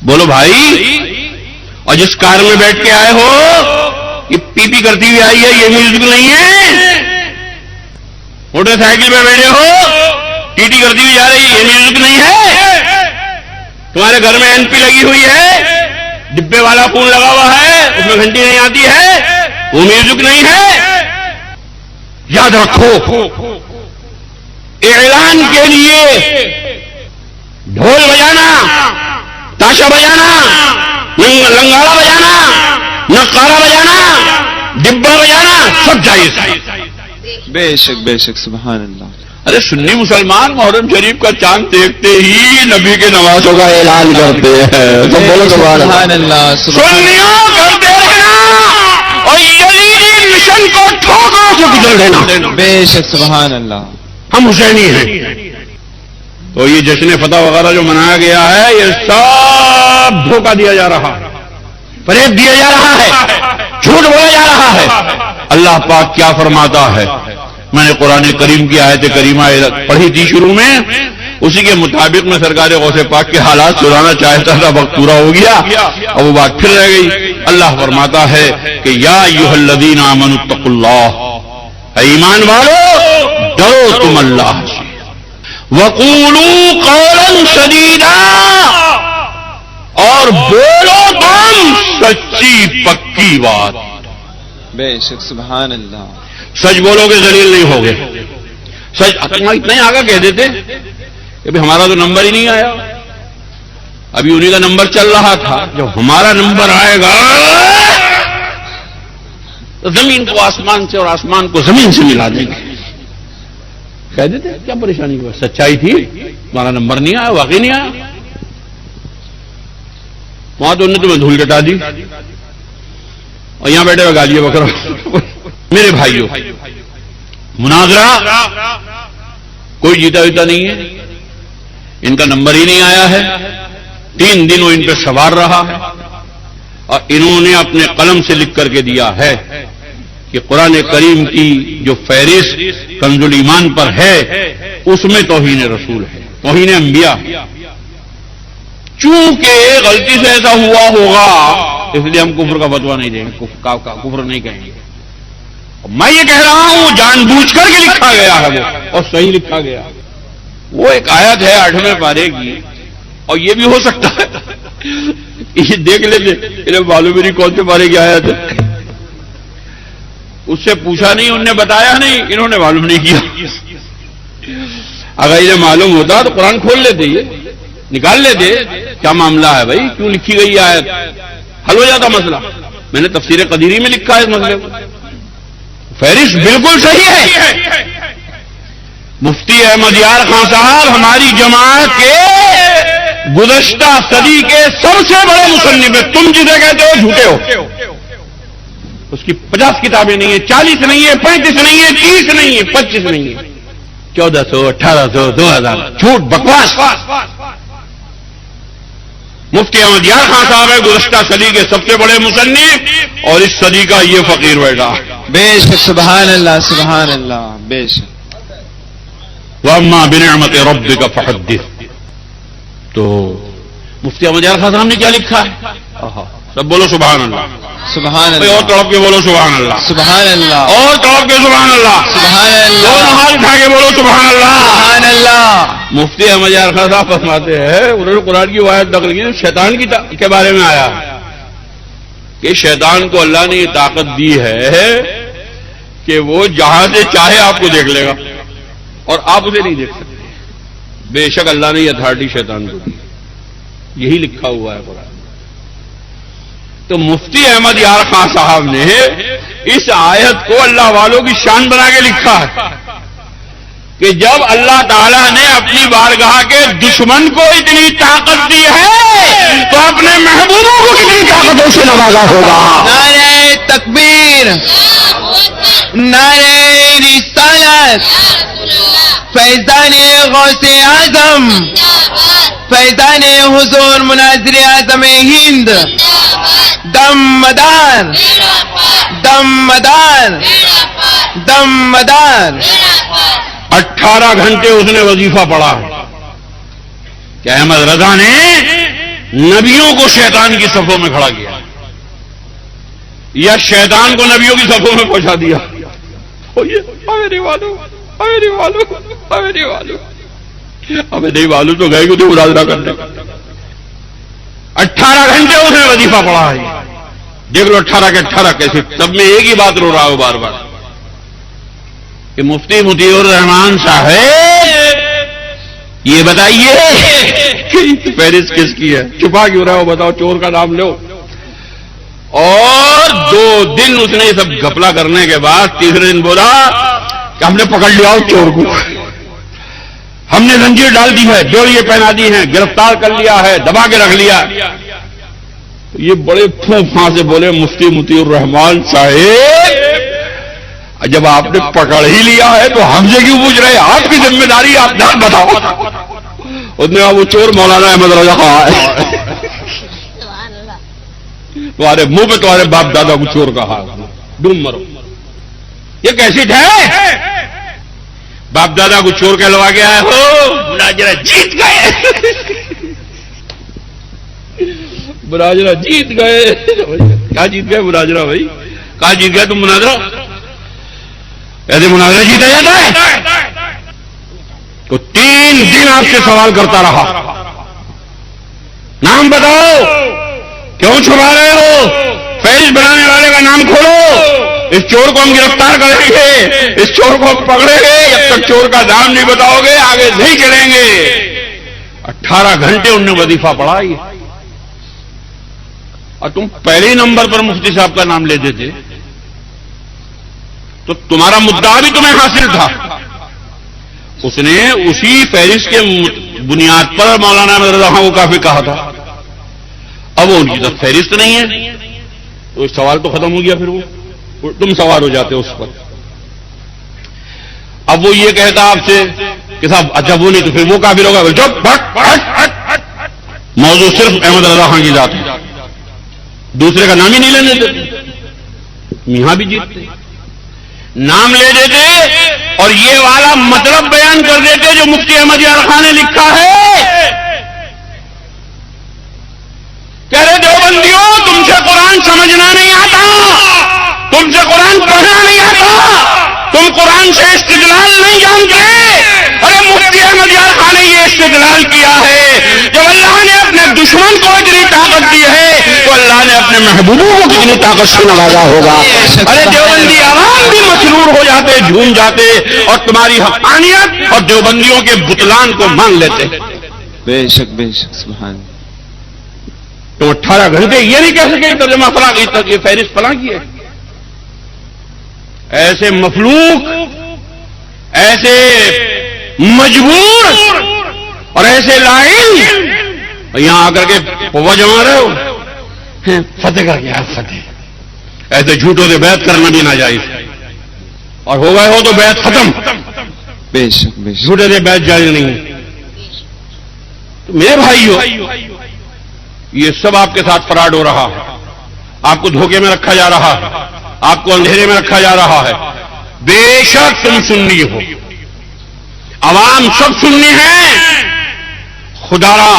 بولو بھائی. اور جس کار میں بیٹھ کے آئے ہو یہ پی پی کرتی ہوئی آئی ہے، یہ میوزک نہیں ہے؟ موٹر سائیکل پہ بیٹھے ہو ٹی ٹی کرتی ہوئی جا رہی ہے، یہ میوزک نہیں ہے؟ تمہارے گھر میں این پی لگی ہوئی ہے، ڈبے والا فون لگا ہوا ہے، اس میں گھنٹی نہیں آتی ہے، وہ میوزک نہیں ہے؟ یاد رکھو اعلان کے لیے ڈھول بجانا، تاشا بجانا، لنگاڑا بجانا، نقارہ بجانا، ڈبا بجانا سب جائز ہے. بے شک سبحان اللہ. ارے سنی مسلمان محرم شریف کا چاند دیکھتے ہی نبی کے نمازوں کا اعلان کرتے ہیں. تو بولو سبحان اللہ. سنیوں کرتے رہنا اور یزیدی مشن کو ٹھوکروں سے گزر دینا. بے شک سبحان اللہ. ہم حسینی ہیں. تو یہ جشن فتح وغیرہ جو منایا گیا ہے یہ سب دھوکہ دیا جا رہا ہے، فریب دیا جا رہا ہے، جھوٹ بولا جا رہا ہے. اللہ پاک کیا فرماتا ہے؟ میں نے قرآن کریم کی آیت کریمہ پڑھی تھی شروع میں، اسی کے مطابق میں سرکار غوث پاک کے حالات سنانا چاہتا تھا، وقت پورا ہو گیا اور وہ بات پھر رہ گئی. اللہ فرماتا ہے کہ یا ایھا الذین آمنوا اتقوا اللہ، اے ایمان والو ڈرو تم اللہ سے، وقولوا قولا سدیدا، اور بولو تم سچی پکی بات. بے شک سبحان اللہ. سچ بولو گے ذلیل نہیں ہوگے. سچ اتنا ہی آگا کہہ دیتے کہ ہمارا تو نمبر ہی نہیں آیا، ابھی انہی کا نمبر چل رہا تھا، جب ہمارا نمبر آئے گا تو زمین کو آسمان سے اور آسمان کو زمین سے ملا دیں گے. کہہ دیتے کیا پریشانی ہوئی؟ سچائی تھی، تمہارا نمبر نہیں آیا، واقعی نہیں آیا. وہاں تو انہوں نے تمہیں دھول ڈٹا دی اور یہاں بیٹھے ہوئے گالیاں بکرا. میرے بھائیوں، مناظرہ کوئی جیتا ویتا نہیں ہے، ان کا نمبر ہی نہیں آیا ہے. 3 دن وہ ان پہ سوار رہا ہے اور انہوں نے اپنے قلم سے لکھ کر کے دیا ہے کہ قرآن کریم کی جو فہرست کنز الایمان پر ہے اس میں توہین رسول ہے، توہین انبیاء. چونکہ غلطی سے ایسا ہوا ہوگا اس لیے ہم کفر کا فتویٰ نہیں دیں گے، کفر نہیں کہیں گے. میں یہ کہہ رہا ہوں جان بوجھ کر کے لکھا گیا ہے وہ، اور صحیح لکھا گیا. وہ ایک آیت ہے 8ویں پارے کی، اور یہ بھی ہو سکتا ہے یہ دیکھ لیتے انہیں معلوم نہیں کون سے پارے کی آیت ہے. اس سے پوچھا نہیں، انہوں نے بتایا نہیں، انہوں نے معلوم نہیں کیا. اگر انہیں معلوم ہوتا تو قرآن کھول لیتے، یہ نکال لیتے کیا معاملہ ہے بھائی، کیوں لکھی گئی آیت، حل ہو جاتا مسئلہ. میں نے تفسیر قدیری میں لکھا ہے اس مسئلے کو. فہرست بالکل صحیح ہے. مفتی احمد یار خان صاحب ہماری جماعت کے گزشتہ صدی کے سب سے بڑے مصنف ہیں. تم جسے کہتے ہو جھوٹے ہو. اس کی 50 کتابیں نہیں ہیں، 40 نہیں ہے، 35 نہیں ہے، 30 نہیں ہے، 25 نہیں ہے، 1400 1800 2000 جھوٹ بکواس. مفتی احمد یار خان صاحب ہے گزشتہ صدی کے سب سے بڑے مصنف اور اس صدی کا یہ فقیر بیٹا. بے شک سبحان اللہ سبحان اللہ. بے شک. وَأَمَّا بِنِعْمَةِ رَبِّكَ فَحَدِّثْ. تو مفتی احمد یار خان صاحب نے کیا لکھا ہے؟ سب بولو سبحان اللہ. سبحان اللہ. اور تڑپ کے بولو سبحان اللہ. سبحان اللہ. اور تڑپ کے سبحان اللہ. سبحان اللہ. اور ہاتھ اٹھا کے بولو سبحان اللہ. سبحان اللہ. مفتی احمد یار خان صاحب فرماتے ہیں، انہوں نے قرآن کی آیت نقل کی شیطان کے بارے میں آیا کہ شیطان کو اللہ نے یہ طاقت دی ہے کہ وہ جہاں سے چاہے آپ کو دیکھ لے گا اور آپ اسے نہیں دیکھ سکتے. بے شک اللہ نے یہ اتھارٹی شیطان کو دی، یہی لکھا ہوا ہے قرآن. تو مفتی احمد یار خان صاحب نے اس آیت کو اللہ والوں کی شان بنا کے لکھا ہے کہ جب اللہ تعالیٰ نے اپنی بارگاہ کے دشمن کو اتنی طاقت دی ہے تو اپنے محبوبوں کو کتنی طاقتوں سے نوازا ہوگا. نعرہ تکبیر، نعرہ رسالت، فیضان غوث اعظم، فیضان حضور مناظر اعظم ہند، دم مدار، دم مدار، دم مدار. 18 گھنٹے اس نے وظیفہ پڑھا ہے. کہ احمد رضا نے نبیوں کو شیطان کی صفوں میں کھڑا کیا یا شیطان کو نبیوں کی صفوں میں پہنچا دیا. میرے والو ہمیں نہیں والو تو گئے کہ مناظرہ کرنے 18 گھنٹے اس نے وظیفہ پڑھا ہے. دیکھ لو 18 کے 18 کیسے سب میں ایک ہی بات رو رہا ہو بار بار کہ مفتی مطیع الرحمان صاحب یہ بتائیے کہ فہرست کس کی ہے؟ چھپا کیوں رہا ہو؟ بتاؤ، چور کا نام لو. اور 2 دن اس نے یہ سب گھپلا کرنے کے بعد تیسرے دن بولا کہ ہم نے پکڑ لیا چور کو، ہم نے زنجیر ڈال دی ہے، ڈوریے پہنا دی ہیں، گرفتار کر لیا ہے، دبا کے رکھ لیا. یہ بڑے پھونپھاں سے بولے مفتی مطیع الرحمان صاحب جب آپ نے پکڑ ہی لیا ہے تو ہم سے کیوں پوچھ رہے؟ آپ کی ذمہ داری، آپ نام بتاؤ. اس نے کہا وہ چور مولانا احمد رضا خان ہے. تمہارے منہ پہ تمہارے باپ دادا کو چور کہا، ڈوم مرو. یہ کیسی ہے؟ باپ دادا کو چور کہلوا کے آئے ہو، مناظرہ جیت گئے. مناظرہ جیت گئے. کیا جیت گئے مناظرہ؟ بھائی کہاں جیت گئے تم مناظرہ؟ ایسے مناظرہ جیتا جاتا ہے؟ تو 3 دن آپ سے سوال کرتا رہا، نام بتاؤ، کیوں چھپا رہے ہو؟ فہرست بنانے والے کا نام کھولو، اس چور کو ہم گرفتار کریں گے، اس چور کو ہم پکڑیں گے. جب تک چور کا نام نہیں بتاؤ گے آگے نہیں چلیں گے. 18 گھنٹے انہوں نے وظیفہ پڑھا اور تم پہلے ہی نمبر پر مفتی صاحب کا نام لے دیتے تو تمہارا مدعا بھی تمہیں حاصل تھا. اس نے اسی فہرست کے بنیاد پر مولانا احمد رضا خان کو کافی کہا تھا. اب وہ ان کی طرف فہرست نہیں ہے تو سوال تو ختم ہو گیا. پھر وہ تم سوال ہو جاتے اس پر. اب وہ یہ کہتا آپ سے کہ صاحب اچھا وہ نہیں تو پھر وہ کافر ہوگا. موضوع صرف احمد رضا خان کی ذات ہے، دوسرے کا نام ہی نہیں لینے دیتے. یہاں بھی جیتتے، نام لے دیتے اور یہ والا مطلب بیان کر دیتے جو مفتی احمد یار خان نے لکھا ہے. کہہ رہے دیوبندیوں تم سے قرآن سمجھنا نہیں آتا، تم سے قرآن پڑھنا نہیں آتا، تم قرآن سے استدلال نہیں جانتے. ارے مفتی احمد یار خان نے یہ استدلال کیا ہے جب اللہ نے اپنے دشمن کو اتنی طاقت دی ہے تو اللہ نے اپنے محبوبوں کو کتنی طاقت سے نوازا ہوگا. ارے دیوبندی عوام بھی مسرور ہو جاتے، جھوم جاتے اور تمہاری حقانیت اور دیوبندیوں کے بطلان کو مان لیتے. بے شک بے شک سبحان. تم 18 گھنٹے یہ نہیں کہہ سکے ترجمہ فلاں کی تک یہ فہرست فلاں کی ہے. ایسے مفلوق، ایسے مجبور اور ایسے لائن یہاں آ کر کے پوا جما رہے ہو. فتح کا کیا فتح؟ ایسے جھوٹوں سے بیعت کرنا بھی ناجائز اور ہو گئے ہو تو بیعت ختم. بے شک بے شک. جھوٹے سے بیعت جائز نہیں. تو میرے بھائیو یہ سب آپ کے ساتھ فراڈ ہو رہا ہے، آپ کو دھوکے میں رکھا جا رہا ہے، آپ کو اندھیرے میں رکھا جا رہا ہے. بے شک تم سنی ہو، عوام سب سنی ہے، خدا را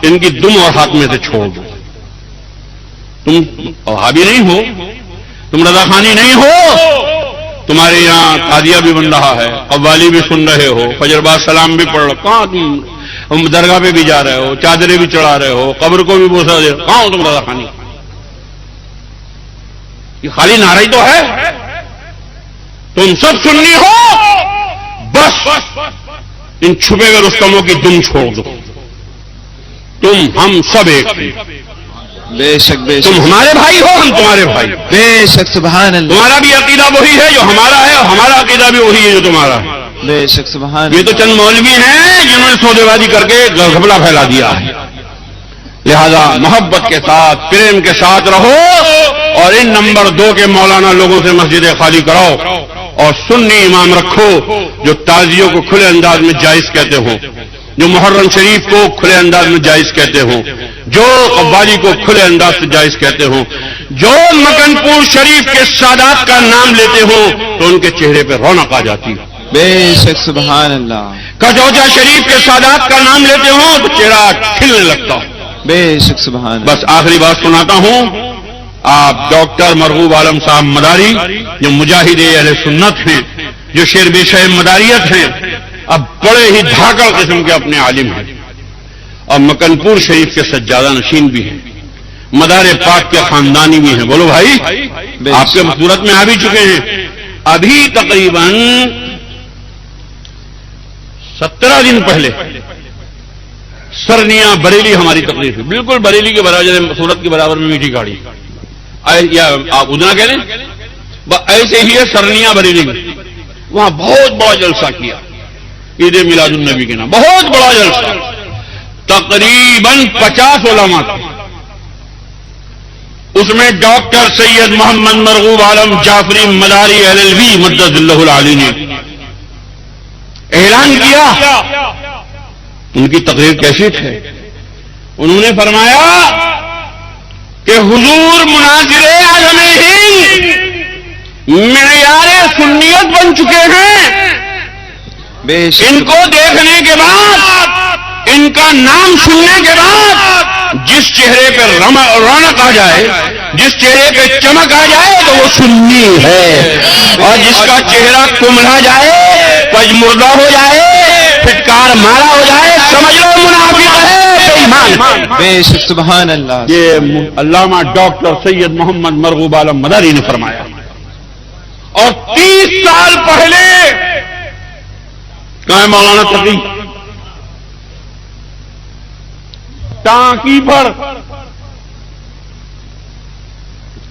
ان کی دم اور خاتمے سے چھوڑ دو. تم وہابی نہیں ہو، تم رضا خانی نہیں ہو، تمہارے یہاں قادیہ بھی بن رہا ہے، قوالی بھی سن رہے ہو، فجر بعد سلام بھی پڑھ رہے ہو، کہاں تم درگاہ پہ بھی جا رہے ہو، چادریں بھی چڑھا رہے ہو، قبر کو بھی بوسا دے رہے ہو، کہاں ہو تم رضا خانی؟ یہ خالی نعرہ ہی تو ہے. تم سب سننی ہو، بس ان چھپے ہوئے رستموں کی دم چھوڑ دو. تم ہم سب ایک، بے شک بے شک. تم ہمارے بھائی ہو، ہم تمہارے بھائی. بے شک سبحان اللہ. تمہارا بھی عقیدہ وہی ہے جو ہمارا ہے اور ہمارا عقیدہ بھی وہی ہے جو تمہارا ہے. بے شک سبحان. یہ تو چند مولوی ہیں جنہوں نے سودے بازی کر کے گھبلا پھیلا دیا ہے. لہذا محبت کے ساتھ، پریم کے ساتھ رہو اور ان نمبر 2 کے مولانا لوگوں سے مسجدیں خالی کراؤ اور سنی امام رکھو جو تعزیوں کو کھلے انداز میں جائز کہتے ہوں، جو محرم شریف کو کھلے انداز میں جائز کہتے ہوں، جو قوالی کو کھلے انداز سے جائز کہتے ہوں، جو مکن پور شریف کے سادات کا نام لیتے ہوں تو ان کے چہرے پہ رونق آ جاتی. بے شک سبحان اللہ. کچوچا شریف کے سادات کا نام لیتے ہو تو چہرہ کھلنے لگتا ہو. بے شک سبحان اللہ. بس آخری بات سناتا ہوں. آپ ڈاکٹر مرغوب عالم صاحب مداری جو مجاہد اہل سنت ہیں، جو شیر بے شہ مداریت ہیں، اب بڑے ہی دھاکڑ قسم کے اپنے عالم ہیں اور مکنپور شریف کے سجادہ نشین بھی ہیں، مدار پاک کے خاندانی بھی ہیں. بولو بھائی، آپ کے صورت میں آ بھی چکے ہیں. ابھی تقریباً 17 دن پہلے سرنیا بریلی ہماری تقریر تھی، بالکل بریلی کے برابر، صورت کے برابر میں میٹھی گاڑی، یا آپ ادنا کہہ لیں، ایسے ہی ہے سرنیا بریلی میں. وہاں بہت بڑا جلسہ کیا عید میلاد النبی کے نام، بہت بڑا جلسہ، تقریباً 50 علماء تھے. اس میں ڈاکٹر سید محمد مرغوب عالم جعفری مداری LLB مدد اللہ العالی نے اعلان کیا. ان کی تقریر کیسی ہے؟ انہوں نے فرمایا کہ حضور مناظر اعظم ہند معیار سنیت بن چکے ہیں. ان کو دیکھنے کے بعد، ان کا نام سننے کے بعد جس چہرے پہ رونق آ جائے، جس چہرے پہ چمک آ جائے تو وہ سنی ہے، اور جس کا چہرہ کمڑا جائے، پجمردہ ہو جائے، پھٹکار مارا ہو جائے، سمجھ لو منافق ہے، بے ایمان. بے شک سبحان اللہ. یہ علامہ ڈاکٹر سید محمد مرغوب عالم مداری نے فرمایا. اور 30 سال پہلے کہاں مولانا تقی ٹانکی پر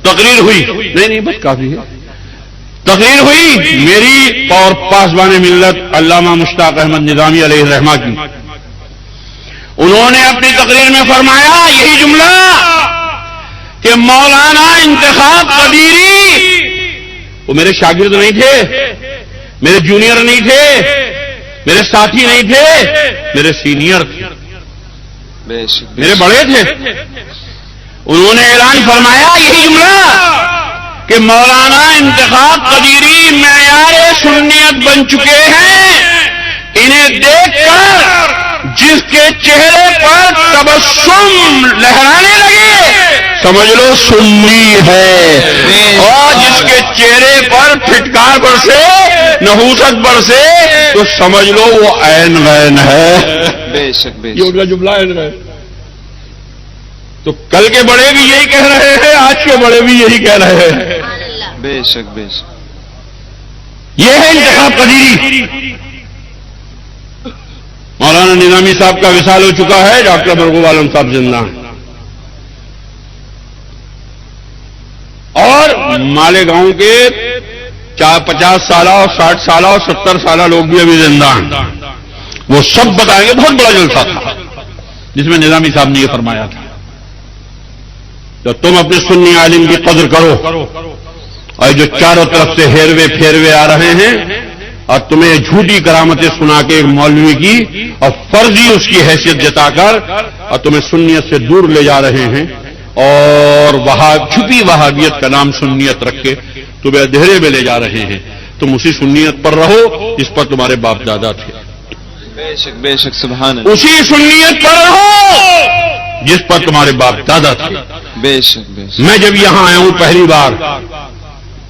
تقریر ہوئی، نہیں بس کافی ہے، تقریر ہوئی میری اور پاسبان ملت علامہ مشتاق احمد نظامی علیہ الرحمہ کی. انہوں نے اپنی تقریر میں فرمایا یہی جملہ کہ مولانا انتخاب قدیری، وہ میرے شاگرد نہیں تھے، میرے جونیئر نہیں تھے، میرے ساتھی نہیں تھے، میرے سینئر تھے، میرے بڑے تھے. انہوں نے اعلان فرمایا یہی جملہ کہ مولانا انتخاب قدیری معیار سنیت بن چکے ہیں. انہیں دیکھ کر جس کے چہرے پر تبسم لہرانے لگے سمجھ لو سنی ہے، اور جس کے چہرے پر پھٹکار برسے، نحوست برسے تو سمجھ لو وہ عین غین ہے. بے شک بے یہ ان کا جملہ عین غین. تو کل کے بڑے بھی یہی کہہ رہے ہیں، آج کے بڑے بھی یہی کہہ رہے ہیں. بے شک بے شک. یہ ہے انتخاب قدیری. مولانا نظامی صاحب کا وصال ہو چکا ہے، ڈاکٹر مرغوب عالم صاحب زندہ ہیں، اور مالیگاؤں کے 50 سالہ اور 60 سالہ اور 70 سالہ لوگ بھی ابھی زندہ ہیں. وہ سب بتائیں گے. بہت بڑا جلسہ تھا جس میں نظامی صاحب نے یہ فرمایا تھا تو تم اپنے سنی عالم کی قدر کرو، اور جو چاروں طرف سے ہیروے پھیروے آ رہے ہیں اور تمہیں جھوٹی کرامتیں سنا کے ایک مولوی کی اور فرضی اس کی حیثیت جتا کر اور تمہیں سنیت سے دور لے جا رہے ہیں، اور چھپی وہابیت کا نام سنیت رکھ کے تمہیں اندھیرے میں لے جا رہے ہیں. تم اسی سنیت پر رہو جس پر تمہارے باپ دادا تھے، بے شک بے شک سبحان اللہ. اسی سنیت پر رہو جس پر تمہارے باپ دادا تھے. بے شک بے شک. میں جب یہاں آیا ہوں پہلی بار،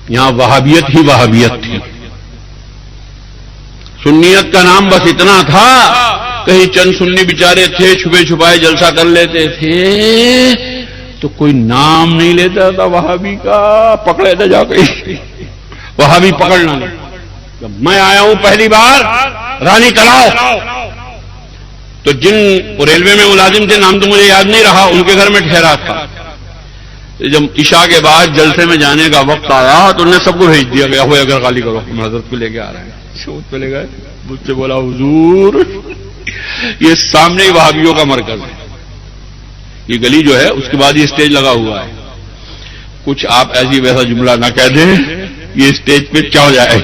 یہاں وہابیت ہی وہابیت تھی. سنیت کا نام بس اتنا تھا، کہیں چند سنی بیچارے تھے چھپے چھپائے جلسہ کر لیتے تھے تو کوئی نام نہیں لیتا تھا وہابی کا، پکڑے تھے جا کے وہابی پکڑنا نہیں. جب میں آیا ہوں پہلی بار رانی تلاؤ، تو جن ریلوے میں ملازم تھے، نام تو مجھے یاد نہیں رہا، ان کے گھر میں ٹھہرا تھا. جب عشاء کے بعد جلسے میں جانے کا وقت آیا تو انہوں نے سب کو بھیج دیا گیا، ہوئے اگر خالی کرو، ہم حضرت کو لے کے آ رہے ہیں. شوت پہ لے گئے، مجھ سے بولا حضور یہ سامنے ہی وہابیوں کا مرکز ہے، یہ گلی جو ہے اس کے بعد یہ اسٹیج لگا ہوا ہے، کچھ آپ ایسی ویسا جملہ نہ کہہ دیں، یہ اسٹیج پہ چڑھ جائے.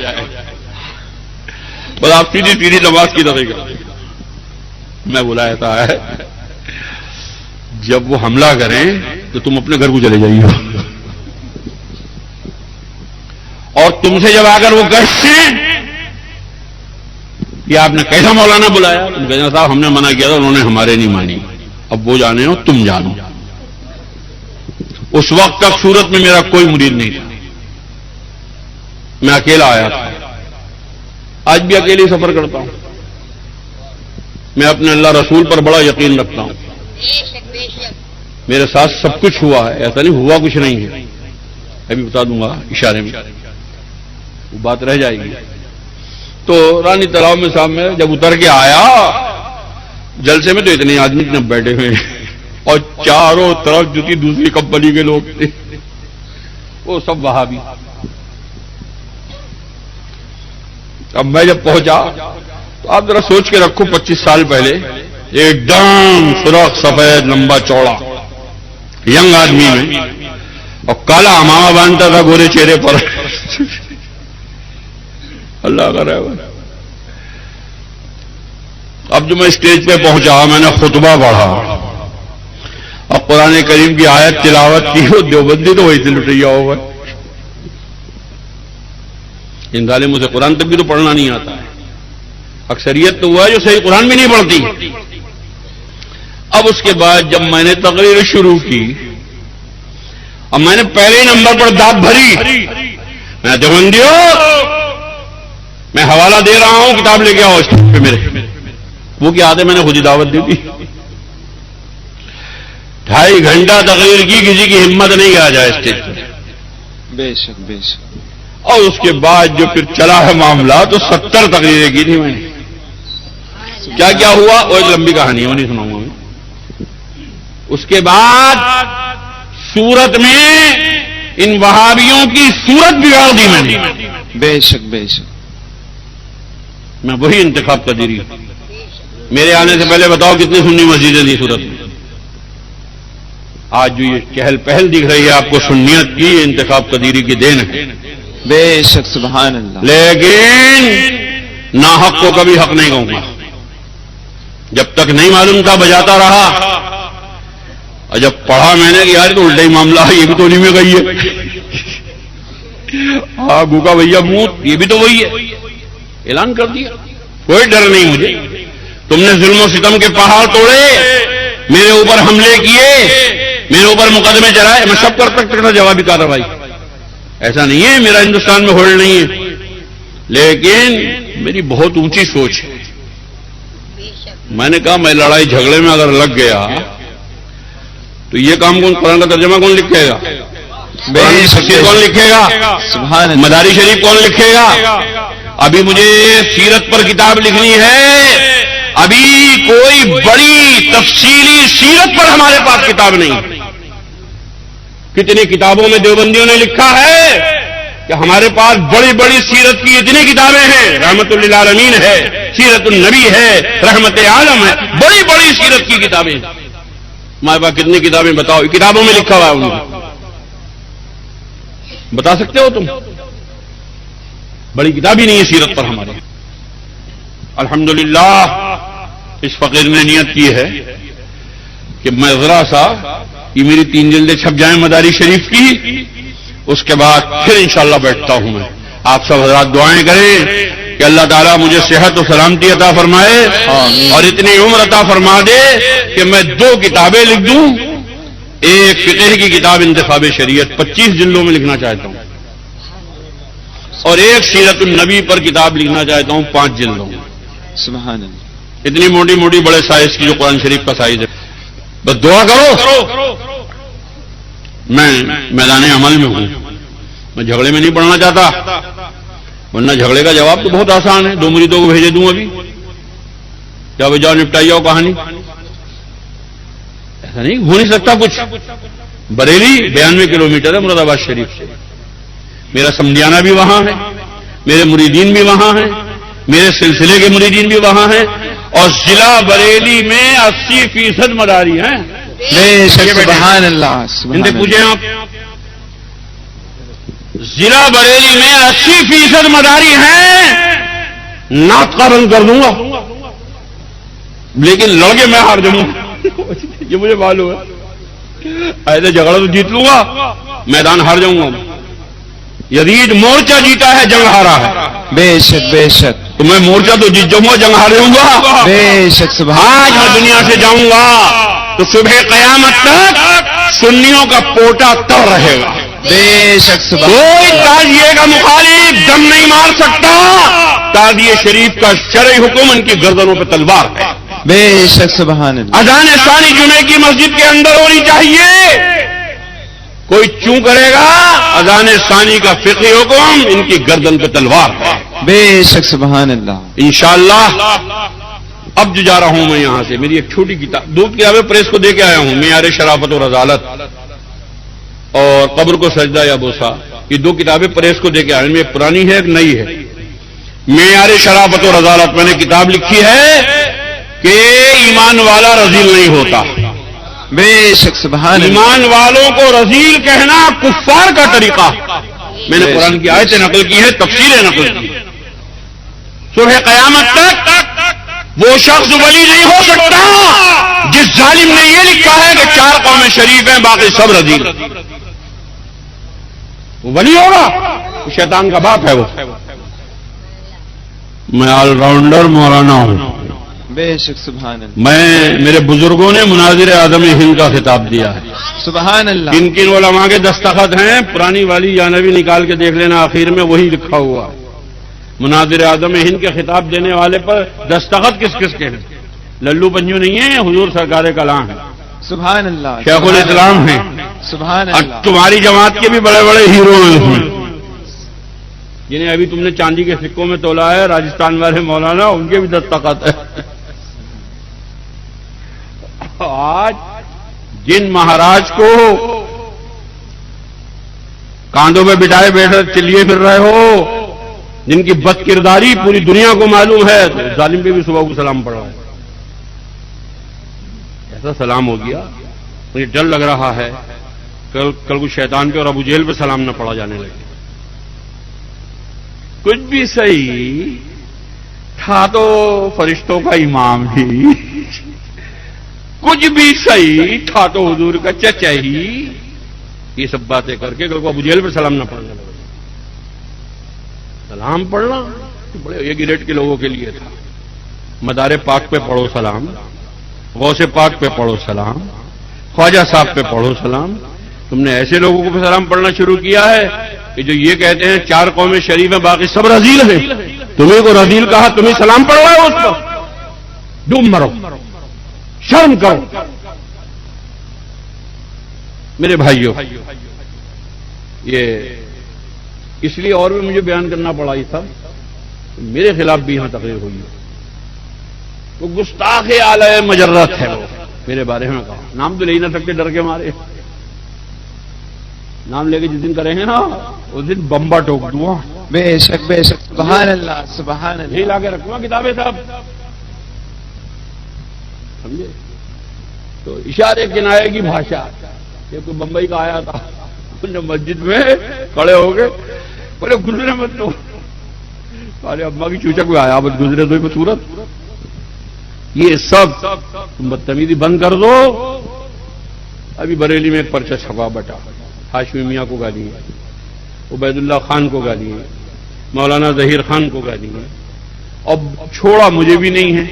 بس آپ سیدھی سیدھی نماز کی طرح کریں. میں بلایا تھا ہے جب وہ حملہ کریں تو تم اپنے گھر کو چلے جائیے، اور تم سے جب آ کر وہ گشتیں یہ آپ نے کیسا مولانا بلایا؟ کہتے ہیں صاحب ہم نے منع کیا تھا، انہوں نے ہمارے نہیں مانی، اب وہ جانے ہو تم جانو۔ اس وقت تک سورت میں میرا کوئی مرید نہیں تھا، میں اکیلا آیا تھا، آج بھی اکیلے سفر کرتا ہوں۔ میں اپنے اللہ رسول پر بڑا یقین رکھتا ہوں، میرے ساتھ سب کچھ ہوا ہے، ایسا نہیں ہوا کچھ نہیں ہے، ابھی بتا دوں گا اشارے میں، وہ بات رہ جائے گی۔ تو رانی تلاؤ میں صاحب میں جب اتر کے آیا جلسے میں تو اتنے آدمی نہ بیٹھے ہوئے اور چاروں طرف جو تھی دوسری کمپنی کے لوگ تھے، وہ سب وہابی۔ اب میں جب پہنچا تو آپ ذرا سوچ کے رکھو 25 سال پہلے ایک دم سرخ سفید لمبا چوڑا ینگ آدمی میں اور کالا امامہ باندھتا تھا گورے چہرے پر، اللہ کا رحم۔ اب جو میں اسٹیج پہ پہنچا میں نے خطبہ پڑھا اور قرآن کریم کی آیت تلاوت کی، وہ دیوبندی تو وہی سے لٹیا ہوگا، ان ظالموں سے قرآن تک بھی تو پڑھنا نہیں آتا ہے، اکثریت تو ہوا ہے جو صحیح قرآن بھی نہیں پڑھتی۔ اب اس کے بعد جب میں نے تقریر شروع کی اور میں نے پہلے نمبر پر داد بھری، میں دیوبندیوں میں حوالہ دے رہا ہوں، کتاب لے کے آؤ اسٹیج پہ میرے۔ وہ کیا آتے میں نے خود ہی دعوت دی تھی، 2.5 گھنٹہ تقریر کی، کسی کی ہمت نہیں آ جائے اسٹیج پہ۔ بے شک بے شک۔ اور اس کے بعد جو پھر چلا ہے معاملہ تو 70 تقریریں کی تھی میں نے۔ کیا کیا ہوا وہ ایک لمبی کہانی ہے، وہ نہیں سناؤں گا میں۔ اس کے بعد سورت میں ان وہابیوں کی صورت بگاڑ دی میں نے۔ بے شک بے شک۔ میں وہی انتخاب قدیری، میرے آنے سے پہلے بتاؤ کتنی سنی مسجدیں تھی سورت میں؟ آج جو یہ چہل پہل دکھ رہی ہے آپ کو سنیت کی، انتخاب قدیری کی دین ہے۔ بے شک سبحان اللہ۔ لیکن ناحق کو کبھی حق نہیں کہوں گا، جب تک نہیں معلوم تھا بجاتا رہا، اور جب پڑھا میں نے کہ یار تو الٹا ہی معاملہ ہے، یہ بھی تو نہیں میں گئی ہے، ہاں بھوکا بھیا منہ، یہ بھی تو وہی ہے، اعلان کر دیا۔ کوئی ڈر نہیں مجھے، تم نے ظلم و ستم کے پہاڑ توڑے، میرے اوپر حملے کیے، میرے اوپر مقدمے چلائے، میں سب کر سکتا جوابی کارروائی، ایسا نہیں ہے میرا ہندوستان میں ہولڈ نہیں ہے، لیکن میری بہت اونچی سوچ ہے۔ میں نے کہا میں لڑائی جھگڑے میں اگر لگ گیا تو یہ کام کون، قرآن کا ترجمہ کون لکھے گا، تفسیر کون لکھے گا، سبحان اللہ، مداری شریف کون لکھے گا؟ ابھی مجھے سیرت پر کتاب لکھنی ہے، ابھی کوئی بڑی تفصیلی سیرت پر ہمارے پاس کتاب نہیں۔ کتنی کتابوں میں دیوبندیوں نے لکھا ہے کہ ہمارے پاس بڑی بڑی سیرت کی اتنی کتابیں ہیں، رحمت للعالمین ہے، سیرت النبی ہے، رحمت عالم ہے، بڑی بڑی سیرت کی کتابیں۔ ہمارے پاس کتنی کتابیں بتاؤ، کتابوں میں لکھا ہوا ہے ان کو، بتا سکتے ہو تم؟ بڑی کتاب ہی نہیں ہے سیرت پر ہمارے۔ الحمدللہ اس فقیر نے نیت کی ہے کہ میں ذرا سا یہ میری 3 جلدیں چھپ جائیں مداری شریف کی، اس کے بعد پھر انشاءاللہ بیٹھتا ہوں میں۔ آپ سب حضرات دعائیں کریں کہ اللہ تعالیٰ مجھے صحت و سلامتی عطا فرمائے اور اتنی عمر عطا فرما دے کہ میں 2 کتابیں لکھ دوں، ایک فقہ کی کتاب انتخاب شریعت 25 جلدوں میں لکھنا چاہتا ہوں، اور ایک سیرت النبی پر کتاب لکھنا چاہتا ہوں 5 جلدوں میں۔ سبحان اللہ۔ اتنی موٹی موٹی بڑے سائز کی جو قرآن شریف کا سائز ہے، بس دعا کرو۔ میں میدان عمل میں ہوں، میں جھگڑے میں نہیں پڑھنا چاہتا، ورنہ جھگڑے کا جواب تو بہت آسان ہے، 2 مریدوں کو بھیجے دوں ابھی، جاؤ جاؤ نپٹائی جاؤ کہانی، ایسا نہیں ہو نہیں سکتا کچھ۔ بریلی 92 کلومیٹر ہے مراد آباد شریف سے، میرا سمدھیانہ بھی وہاں ہے، میرے مریدین بھی وہاں ہیں، میرے سلسلے کے مریدین بھی وہاں ہیں، اور ضلع بریلی میں 80% مداری ہیں۔ بے شک سبحان اللہ سبحان ان سے پوچھیں آپ، ضلع بریلی میں 80% مداری ہیں، نعت کا بند کر دوں گا لیکن لڑکے میں ہار جاؤں گا، یہ مجھے معلوم ہے، ایسے جھگڑا تو جیت لوں گا، میدان ہار جاؤں گا۔ یزید مورچہ جیتا ہے، جنگ ہارا ہے۔ بے شک بے شک تو میں مورچہ تو جس جمعہ جنگ ہارے ہوں گا، بے شک سبحان آج میں دنیا سے جاؤں گا تو صبح قیامت تک سنیوں کا پوٹا تر رہے گا، بے شک سبحان کوئی تعزیے کا مخالف دم نہیں مار سکتا، تعزیے شریف کا شرعی حکم ان کی گردنوں پہ تلوار ہے۔ بے شک سبحان اللہ اذان ثانی جمعے کی مسجد کے اندر ہونی چاہیے، کوئی چوں کرے گا، اذان ثانی کا فقہی حکم ان کی گردن پہ تلوار ہے۔ بے شک سبحان اللہ انشاءاللہ اب جو جا رہا ہوں میں یہاں سے، میری ایک چھوٹی کتاب، دو کتابیں پریس کو دے کے آیا ہوں، معیار شرافت و رضالت اور قبر کو سجدہ یا بوسا، یہ دو کتابیں پریس کو دے کے آیا، ان میں ایک پرانی ہے ایک نئی ہے۔ معیار شرافت و رضالت میں نے کتاب لکھی ہے کہ ایمان والا رذیل نہیں ہوتا، بے شک سبحان اللہ ایمان والوں کو رذیل کہنا کفار کا طریقہ، میں نے قرآن کی آیتیں نقل کی ہے، تفسیریں نقل کی ہے۔ صبح قیامت تک وہ شخص ولی نہیں ہو سکتا جس ظالم نے یہ لکھا ہے کہ 4 قومیں شریف ہیں باقی سب رذیل، وہ ولی ہوگا؟ شیطان کا باپ ہے وہ۔ میں آل راؤنڈر مولانا ہوں، بے شک سبحان اللہ میرے بزرگوں نے مناظر اعظم ہند کا خطاب دیا ہے، سبحان اللہ کن کن علماء کے دستخط ہیں، پرانی والی جانبی نکال کے دیکھ لینا، آخر میں وہی لکھا ہوا ہے۔ مناظر اعظم ہند کے خطاب دینے والے پر دستخط کس کس کے ہیں؟ للو پنجو نہیں ہے، حضور سرکار کلام ہے، سبحان اللہ شیخ الاسلام ہیں، سبحان اور اللہ تمہاری جماعت کے بھی بڑے بڑے ہیرو ہیں، جنہیں ابھی تم نے چاندی کے سکوں میں تولا ہے، راجستھان والے مولانا، ان کے بھی دستخط ہے۔ آج جن مہاراج کو کاندھوں پہ بٹھائے بیٹھے چلیے پھر رہے ہو، جن کی بد کرداری پوری دنیا کو معلوم ہے، تو ظالم پہ بھی صبح کو سلام پڑ رہا ہے، ایسا سلام ہو گیا مجھے ڈر لگ رہا ہے کل کو شیطان پہ اور ابو جہل پہ سلام نہ پڑا جانے لگے۔ کچھ بھی صحیح تھا تو فرشتوں کا امام ہی، کچھ بھی صحیح تھا تو حضور کا چچا ہی، یہ سب باتیں کر کے کل کو ابو جہل پہ سلام نہ پڑنے لگے۔ سلام پڑھنا بڑے ایک گریڈ کے لوگوں کے لیے تھا، مدار پاک پہ پڑھو سلام، غوث پاک پہ پڑھو سلام، خواجہ صاحب پہ پڑھو سلام۔ تم نے ایسے لوگوں کو سلام پڑھنا شروع کیا ہے کہ جو یہ کہتے ہیں 4 قومیں شریف ہیں باقی سب رذیل ہیں، تمہیں کو رذیل کہا، تمہیں سلام پڑھ رہا ہو اس پر، ڈوب مرو، شرم کرو۔ میرے بھائیوں، یہ اس لیے اور بھی مجھے بیان کرنا پڑا، یہ سب میرے خلاف بھی یہاں تقریر ہوئی ہے، وہ گستاخ اعلی مجرت ہے، وہ میرے بارے میں کہا، نام تو لے ہی نہ سکتے ڈر کے مارے، نام لے کے جس دن کریں گے نا اس دن بمبا ٹوک دوں، بے شک بے شک سبحان اللہ سبحان یہی اللہ لا کے رکھوں کتابیں صاحب، سمجھے؟ تو اشارے کنائے کی بھاشا، یہ کوئی بمبئی کا آیا تھا، مسجد میں کھڑے ہو گئے، بولے گزرے مت تو، ارے ابا کی چوچک میں آیا بس گزرے تو صورت، یہ سب تم بدتمیزی بند کر دو۔ ابھی بریلی میں ایک پرچہ چھپا بٹا، ہاشمی میاں کو گالی ہے، عبید اللہ خان کو گالی ہے، مولانا ظہیر خان کو گالی ہے، اب چھوڑا مجھے بھی نہیں ہے،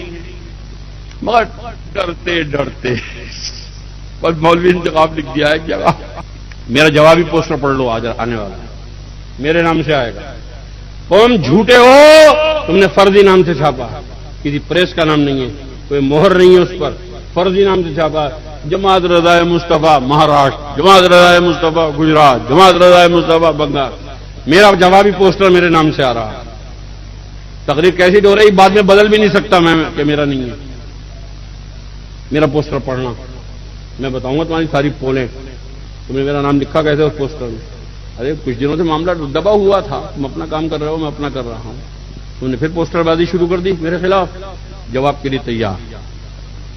مگر ڈرتے ڈرتے بس مولوی انتخاب لکھ دیا ہے جگہ، میرا جوابی پوسٹر پڑھ لو، آج آنے والا ہے، میرے نام سے آئے گا، تم جھوٹے ہو، تم نے فرضی نام سے چھاپا، کسی پریس کا نام نہیں ہے، کوئی مہر نہیں ہے اس پر، فرضی نام سے چھاپا، جماعت رضائے مصطفیٰ مہاراشٹر، جماعت رضائے مصطفیٰ گجرات، جماعت رضائے مصطفیٰ بنگال، میرا جوابی پوسٹر میرے نام سے آ رہا ہے، تقریر کیسی ہو رہی بعد میں بدل بھی نہیں سکتا میں کہ میرا نہیں ہے، میرا پوسٹر پڑھنا، میں بتاؤں گا تمہاری ساری پولیں، تم نے میرا نام لکھا کیسے اس پوسٹر میں؟ ارے کچھ دنوں سے معاملہ دبا ہوا تھا، تم اپنا کام کر رہے ہو، میں اپنا کر رہا ہوں، تم نے پھر پوسٹر بازی شروع کر دی میرے خلاف، جواب کے لیے تیار،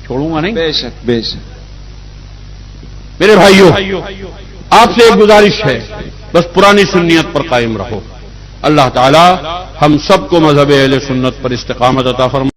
چھوڑوں گا نہیں۔ بے شک بے شک میرے بھائیوں، آپ سے ایک گزارش ہے، بس پرانی سنیت پر قائم رہو، اللہ تعالی ہم سب کو مذہب اہل سنت پر استقامت عطا فرمائے۔